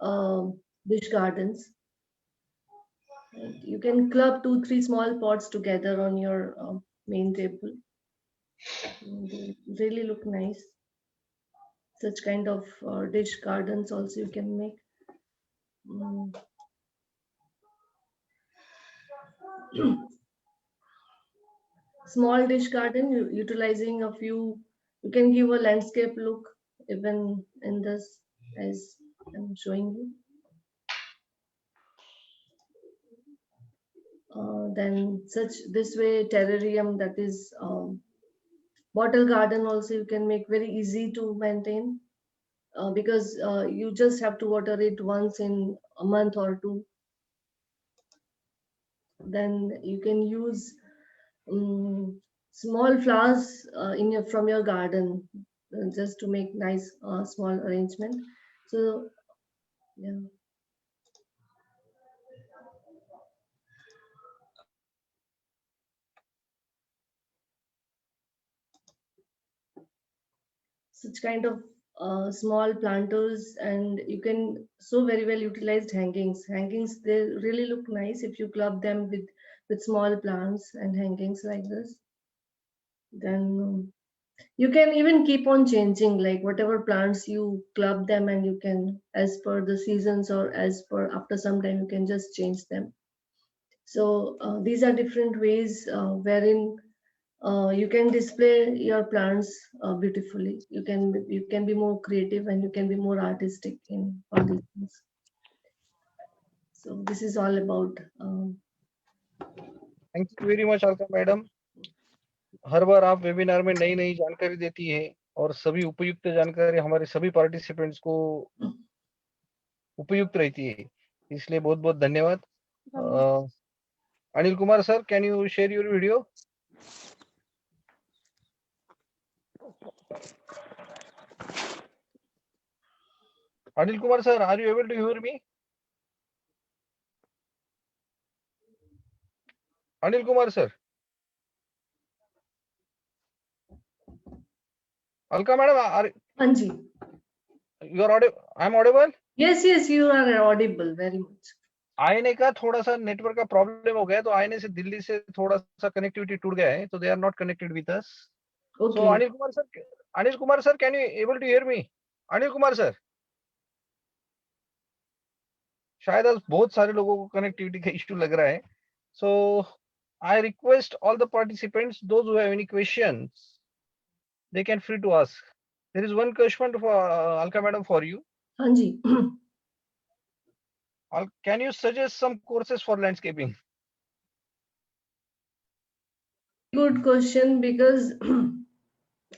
bush gardens. You can club 2-3 small pots together on your main table. They really look nice. Such kind of dish gardens also you can make. Small dish garden, utilizing a few, you can give a landscape look even in this, as I'm showing you. Then this way terrarium, that is bottle garden also you can make very easy to maintain because you just have to water it once in a month or two. Then you can use small flowers from your garden just to make nice small arrangement. So yeah. Such kind of small planters, and you can so very well utilized hangings. They really look nice if you club them with small plants and hangings like this. Then you can even keep on changing, like whatever plants you club them, and you can, as per the seasons or as per after some time, you can just change them. So these are different ways wherein you can display your plants beautifully. You can be more creative and you can be more artistic in all these things. So this is all about thank you very much Alka madam. हर बार आप webinar में नई नई जानकारी देती है और सभी उपयुक्त जानकारी हमारे सभी पार्टिसिपेंट्स को उपयुक्त रहती है, इसलिए बहुत बहुत धन्यवाद। Anil Kumar sir, can you share your video? Anil Kumar sir, are you able to hear me? Anil Kumar sir. Alka madam, Anji. you are audible? I am audible? Yes, yes, you are audible very much. आईने का थोड़ा सा network का problem हो गया, तो आईने से दिल्ली से थोड़ा सा कनेक्टिविटी टूट गया है, तो they are not connected with us. So Anil Kumar sir, can you able to hear me? Anil Kumar sir, शायद आज बहुत सारे लोगों को कनेक्टिविटी का इश्यू लग रहा है। So I request all the participants, those who have any questions, they can free to ask. There is one question for Alka madam for you. Anji. Can you suggest some courses for landscaping? Good question, because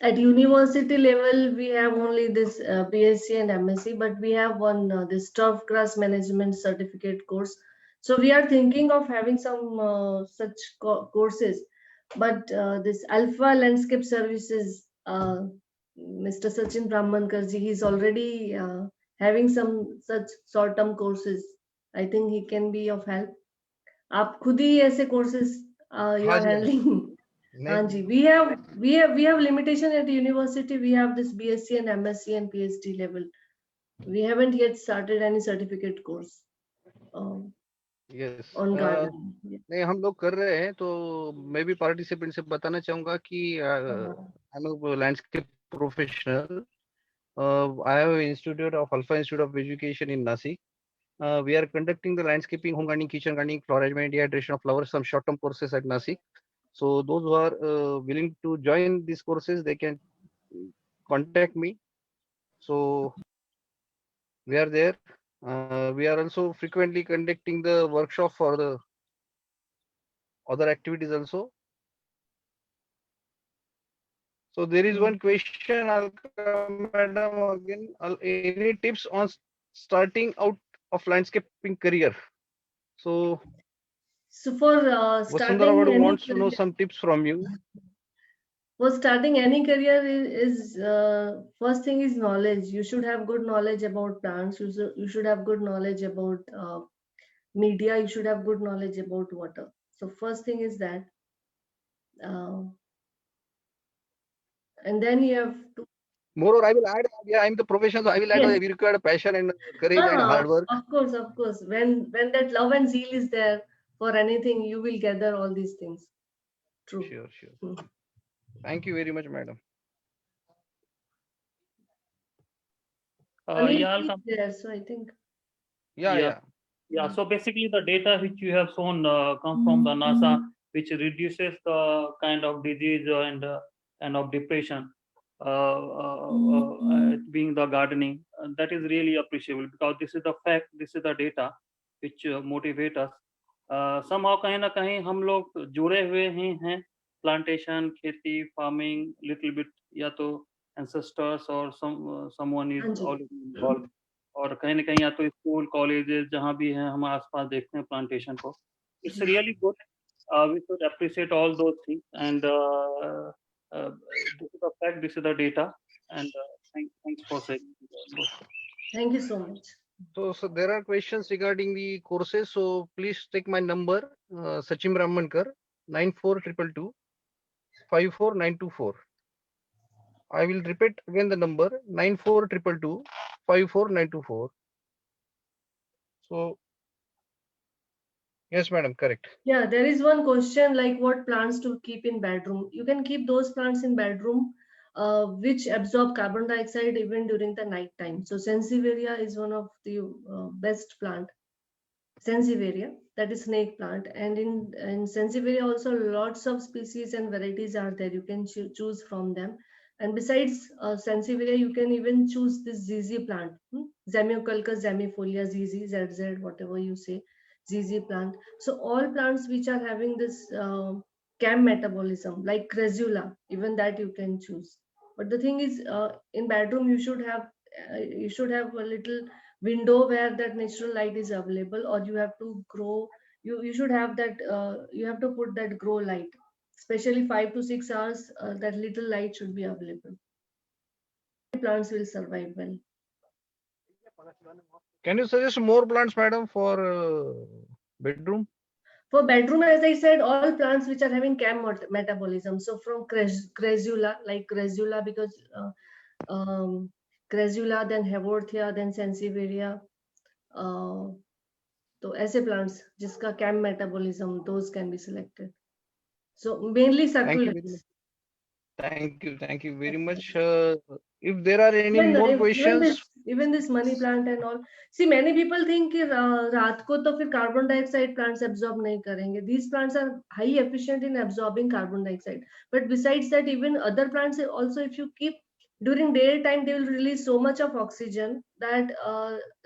at university level we have only this BSc and MSc, but we have one this turf grass management certificate course. So we are thinking of having some such courses, but this Alpha Landscape Services, Mr. Sachin Brahmankar ji, he's already having some such short-term courses. I think he can be of help. आप खुद ही ऐसे courses you are handling? Anji, we have limitation at university. We have this BSc and MSc and PhD level. We haven't yet started any certificate course. Yes. On gardening. नहीं, हम लोग कर रहे हैं, तो मैं भी पार्टिसिपेंट से बताना चाहूंगा कि I am a landscape professional. I have an institute of Alpha Institute of Education in Nashik. We are conducting the landscaping, home gardening, kitchen gardening, flower arrangement, dehydration of flowers, some short-term courses at Nashik. So those who are willing to join these courses, they can contact me. So we are there. We are also frequently conducting the workshop for the other activities also. So there is one question, madam, again. Any tips on starting out of landscaping career? So for starting wants to know some tips from you. For starting any career is first thing is knowledge. You should have good knowledge about plants. You should have good knowledge about media. You should have good knowledge about water. So first thing is that, and then you have to. Moreover, I will add, yeah, I'm the professional, so I will add, Yes. we require passion and courage and hard work. Of course. When that love and zeal is there for anything, you will gather all these things. True. Sure. Thank you very much, madam. Yeah, there, so I think. Yeah. So basically, the data which you have shown come from the NASA, which reduces the kind of disease and of depression, being the gardening. That is really appreciable, because this is the fact, this is the data which motivate us. Somehow कहीं ना कहीं हम लोग जुड़े हुए ही हैं, plantation, खेती, farming, little bit, या तो ancestors or someone is already involved, और कहीं ना कहीं या तो स्कूल कॉलेजेस जहाँ भी हैं हम आसपास देखते हैं प्लांटेशन को. It's really good. We should appreciate all those things, and this is the fact, this is the data, and thanks for saying. Thank you so much. So there are questions regarding the courses. So please take my number, Sachin Brahmankar, 9422 54924. I will repeat again the number, 9422 54924. So yes, madam, correct. Yeah, there is one question like what plants to keep in bedroom. You can keep those plants in bedroom which absorb carbon dioxide even during the night time. So Sansevieria is one of the best plant. Sansevieria, that is snake plant, and in Sansevieria also lots of species and varieties are there. You can choose from them. And besides Sansevieria, you can even choose this ZZ plant, Zamioculcas zamifolia, ZZ, ZZ, whatever you say. ZZ plant. So all plants which are having this CAM metabolism, like Crassula, even that you can choose. But the thing is, in bedroom you should have a little window where that natural light is available, or you have to grow. You should have that. You have to put that grow light, especially 5 to 6 hours. That little light should be available. Plants will survive well. Can you suggest more plants, madam, for bedroom? For bedroom, as I said, all plants which are having CAM metabolism. So from Crassula, like Crassula, because Crassula, then Haworthia, then Sansevieria. तो ऐसे plants जिसका CAM metabolism, those can be selected. So mainly succulents. Thank you very much. If there are any more questions, even this money plant and all. See, many people think कि रात को तो फिर carbon dioxide plants absorb नहीं करेंगे. These plants are high efficient in absorbing carbon dioxide. But besides that, even other plants also, if you keep during daytime, they will release so much of oxygen that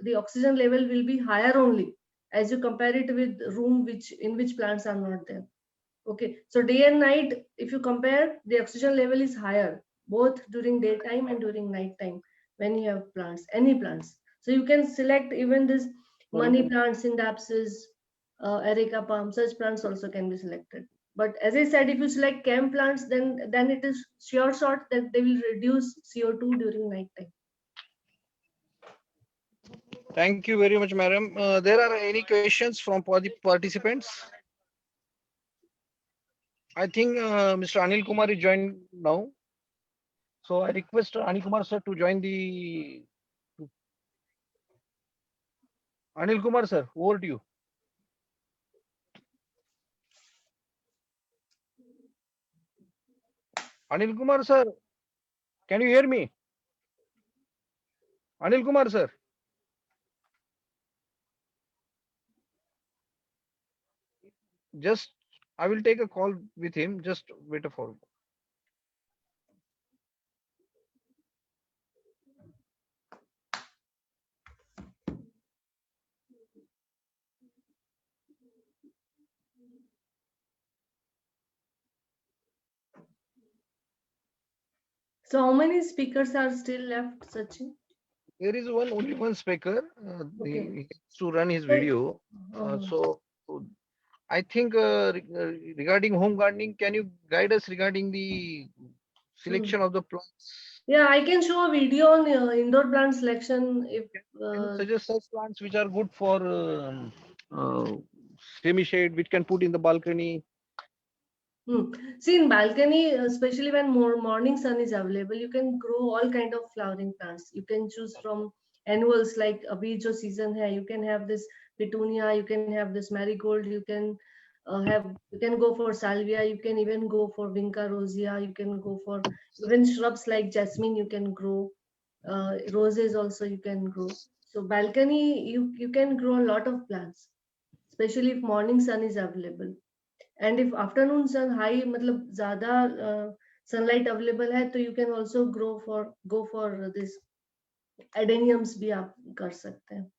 the oxygen level will be higher only as you compare it with room in which plants are not there. Okay, so day and night, if you compare, the oxygen level is higher both during daytime and during night time when you have plants, any plants. So you can select even this money plants, Synapses, Erica palm, such plants also can be selected. But as I said, if you select CAM plants, then it is sure shot that they will reduce CO2 during night time. Thank you very much, madam. There are any questions from the participants? I think Mr. Anil Kumar is joined now. So I request Anil Kumar sir to join the. Anil Kumar sir, over to you. Anil Kumar sir, can you hear me? Anil Kumar sir. Just, I will take a call with him. Just wait for. So how many speakers are still left, Sachin? There is only one speaker. Okay. He has to run his video. So I think regarding home gardening, can you guide us regarding the selection of the plants? Yeah, I can show a video on indoor plant selection. If suggest such plants which are good for semi-shade, which can put in the balcony. See, in balcony, especially when morning sun is available, you can grow all kind of flowering plants. You can choose from annuals like abhi jo season hai. You can have this petunia, you can have this marigold, you can go for salvia, you can even go for vinca rosea, you can go for even shrubs like jasmine. You can grow roses also. You can grow. So balcony, you can grow a lot of plants, especially if morning sun is available. And if afternoon sun high, मतलब ज़्यादा sunlight available है, तो you can also go for this adeniums भी आप कर सकते हैं.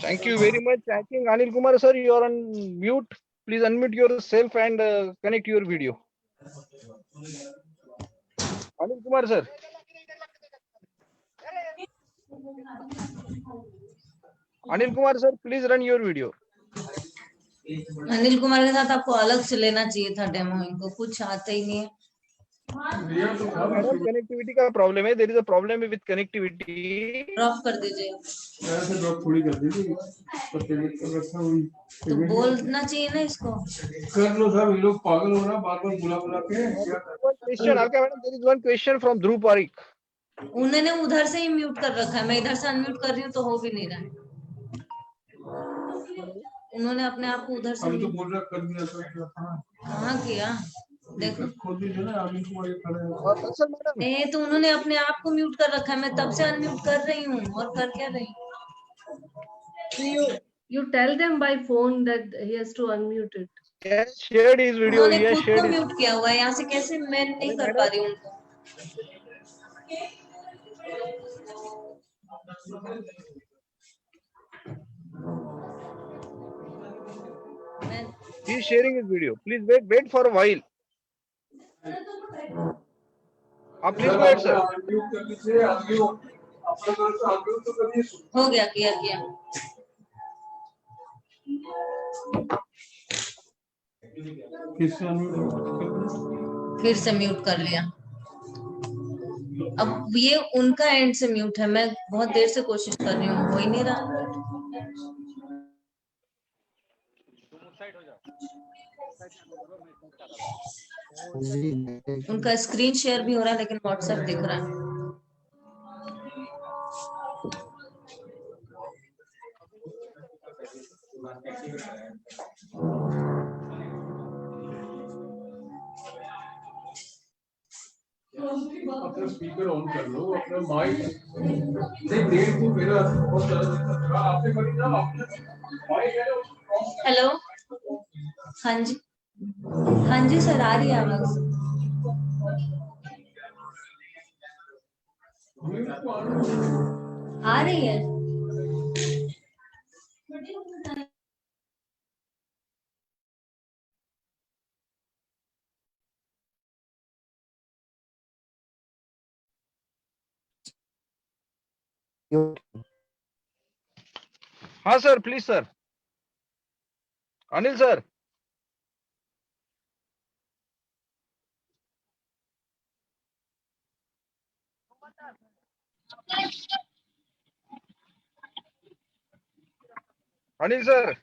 Thank you very much. I think Anil Kumar sir, you are on mute. Please unmute yourself and connect your video. Anil Kumar sir. Anil Kumar sir, please run your video. Anil Kumar के साथ आपको अलग से लेना चाहिए था डेमो. इनको कुछ आता ही नहीं है. कनेक्टिविटी का प्रॉब्लम है. There is a problem with connectivity. Drop कर दीजिए. ऐसे ड्रॉप थोड़ी कर दीजिए. तो बोलना चाहिए ना इसको. कर लो साहब, ये लोग पागल हो रहा है, बार-बार बुला के. One question, Alka madam, there is one question from Rupapara. उन्होंने उधर से ही म्यूट कर रखा है. मैं इधर से अनम्यूट कर रही हूँ तो हो भी नहीं रहा है. उन्होंने अपने आप को उधर से अभी तो बोल रहा कर दिया था. कहाँ किया देखो. खोल दीजिए ना, अभी तुम्हारे खड़े हैं. नहीं तो उन्होंने अपने आप को म्यूट कर रखा है. मैं तब से अनम्यूट कर रही हूँ और कर क्या रही हूँ. You tell them by phone that he has to unmute it. Yes, shared his video. उन्होंने खुद को म्यूट किया हुआ है. यहाँ से कैसे मैं नहीं कर पा रही हूँ उनको. He is sharing his video. Please wait for a while. Please go ahead, sir. हो गया, किया फिर से म्यूट कर लिया। अब ये उनका एंड से म्यूट है, मैं बहुत देर से कोशिश कर रही हूँ, हो ही नहीं रहा। उनका स्क्रीन शेयर भी हो रहा है लेकिन व्हाट्सएप दिख रहा है। अपना स्पीकर ऑन कर लो, अपना माइक नहीं देर को मेरा बहुत ज्यादा आपने कभी ना अपना माइक है ना। हेलो, हाँ जी सर, आ रही है आवाज। आ रही है। हाँ sir, please sir. Anil sir. Anil sir.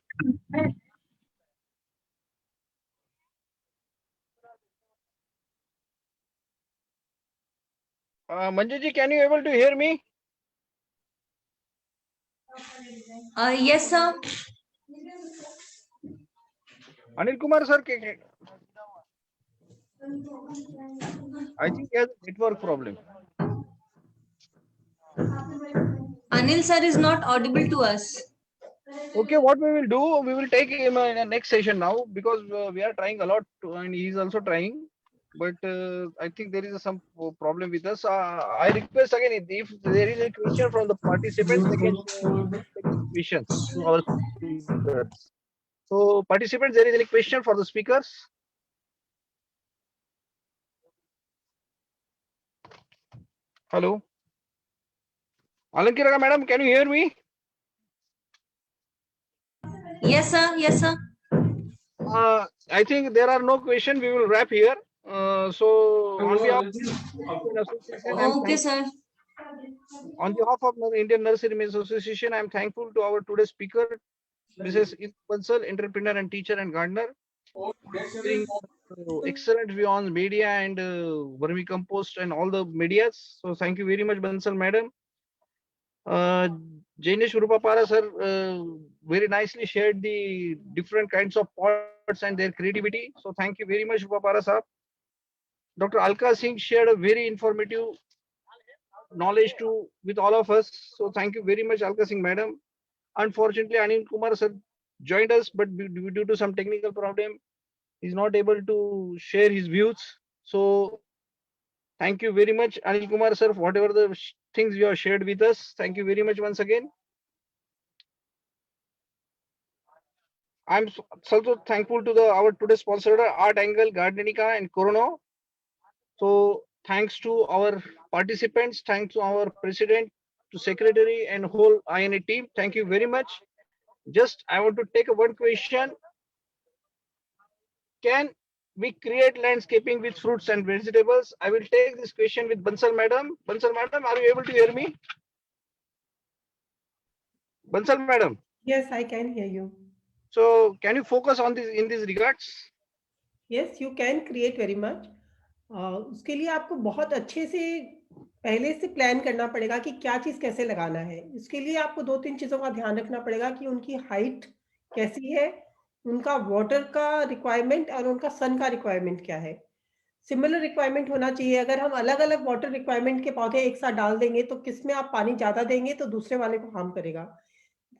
Manju ji, can you able to hear me? Yes sir. Anil Kumar sir, I think he has a network problem. Anil sir is not audible to us. Okay, what we will do, we will take him in the next session now, because we are trying a lot and he is also trying, but I think there is some problem with us. I request again, if there is a question from the participants, they can take questions to our speakers. So participants, there is any question for the speakers? Hello. Alankira madam, can you hear me? Yes sir, yes sir. I think there are no questions. We will wrap here. So on behalf of Okay sir. On behalf of the Indian Nurserymen Association, I am thankful to our today's speaker, Mrs. Bansal, entrepreneur and teacher and gardener, sharing excellent view on media and vermicompost and all the medias. So thank you very much, Bansal madam. Jainish Rupapara sir very nicely shared the different kinds of pots and their creativity. So thank you very much, Rupapara sir. Dr. Alka Singh shared a very informative knowledge with all of us. So thank you very much, Alka Singh madam. Unfortunately, Anil Kumar sir joined us, but due to some technical problem, he's not able to share his views. So thank you very much, Anil Kumar sir, for whatever the things you have shared with us. Thank you very much once again. I'm also thankful to our today's sponsor, Art Angle, Gardenica and Corona. So thanks to our participants, thanks to our president, to secretary and whole INA team. Thank you very much. Just I want to take one question. Can we create landscaping with fruits and vegetables? I will take this question with Bansal madam. Bansal madam, are you able to hear me? Bansal madam. Yes, I can hear you. So can you focus on this in these regards? Yes, you can create very much. उसके लिए आपको बहुत अच्छे से पहले से plan करना पड़ेगा कि क्या चीज कैसे लगाना है। इसके लिए आपको 2-3 चीजों का ध्यान रखना पड़ेगा कि उनकी हाइट कैसी है, उनका वाटर का रिक्वायरमेंट और उनका सन का रिक्वायरमेंट क्या है। सिमिलर रिक्वायरमेंट होना चाहिए। अगर हम अलग अलग वाटर रिक्वायरमेंट के पौधे एक साथ डाल देंगे तो किसमें आप पानी ज्यादा देंगे तो दूसरे वाले को हार्म करेगा।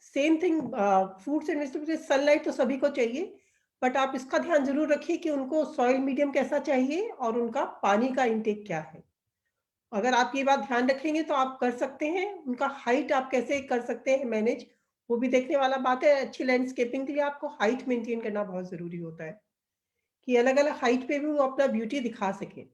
Same thing fruits and vegetables, sunlight तो सभी को चाहिए, बट आप इसका ध्यान जरूर रखिए कि उनको सॉइल मीडियम कैसा चाहिए और उनका पानी का इंटेक क्या है। अगर आप ये बात ध्यान रखेंगे तो आप कर सकते हैं। उनका हाइट आप कैसे कर सकते हैं मैनेज, वो भी देखने वाला बात है। अच्छी लैंडस्केपिंग के लिए आपको हाइट मेंटेन करना बहुत जरूरी होता है कि अलग अलग हाइट पे भी वो अपना ब्यूटी दिखा सके।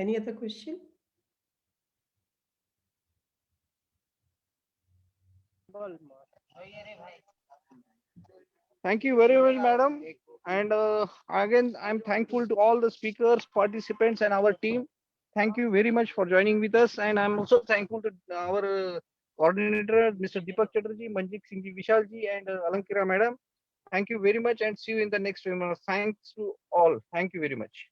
Any other question? Thank you very much, madam. And again, I'm thankful to all the speakers, participants, and our team. Thank you very much for joining with us. And I'm also thankful to our coordinator, Mr. Dept Chatterjee, Manjit Singh ji, Vishal ji, and Alankira madam. Thank you very much, and see you in the next webinar. Thanks to all. Thank you very much.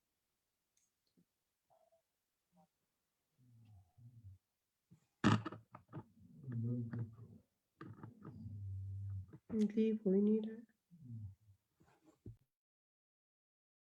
Leave, we need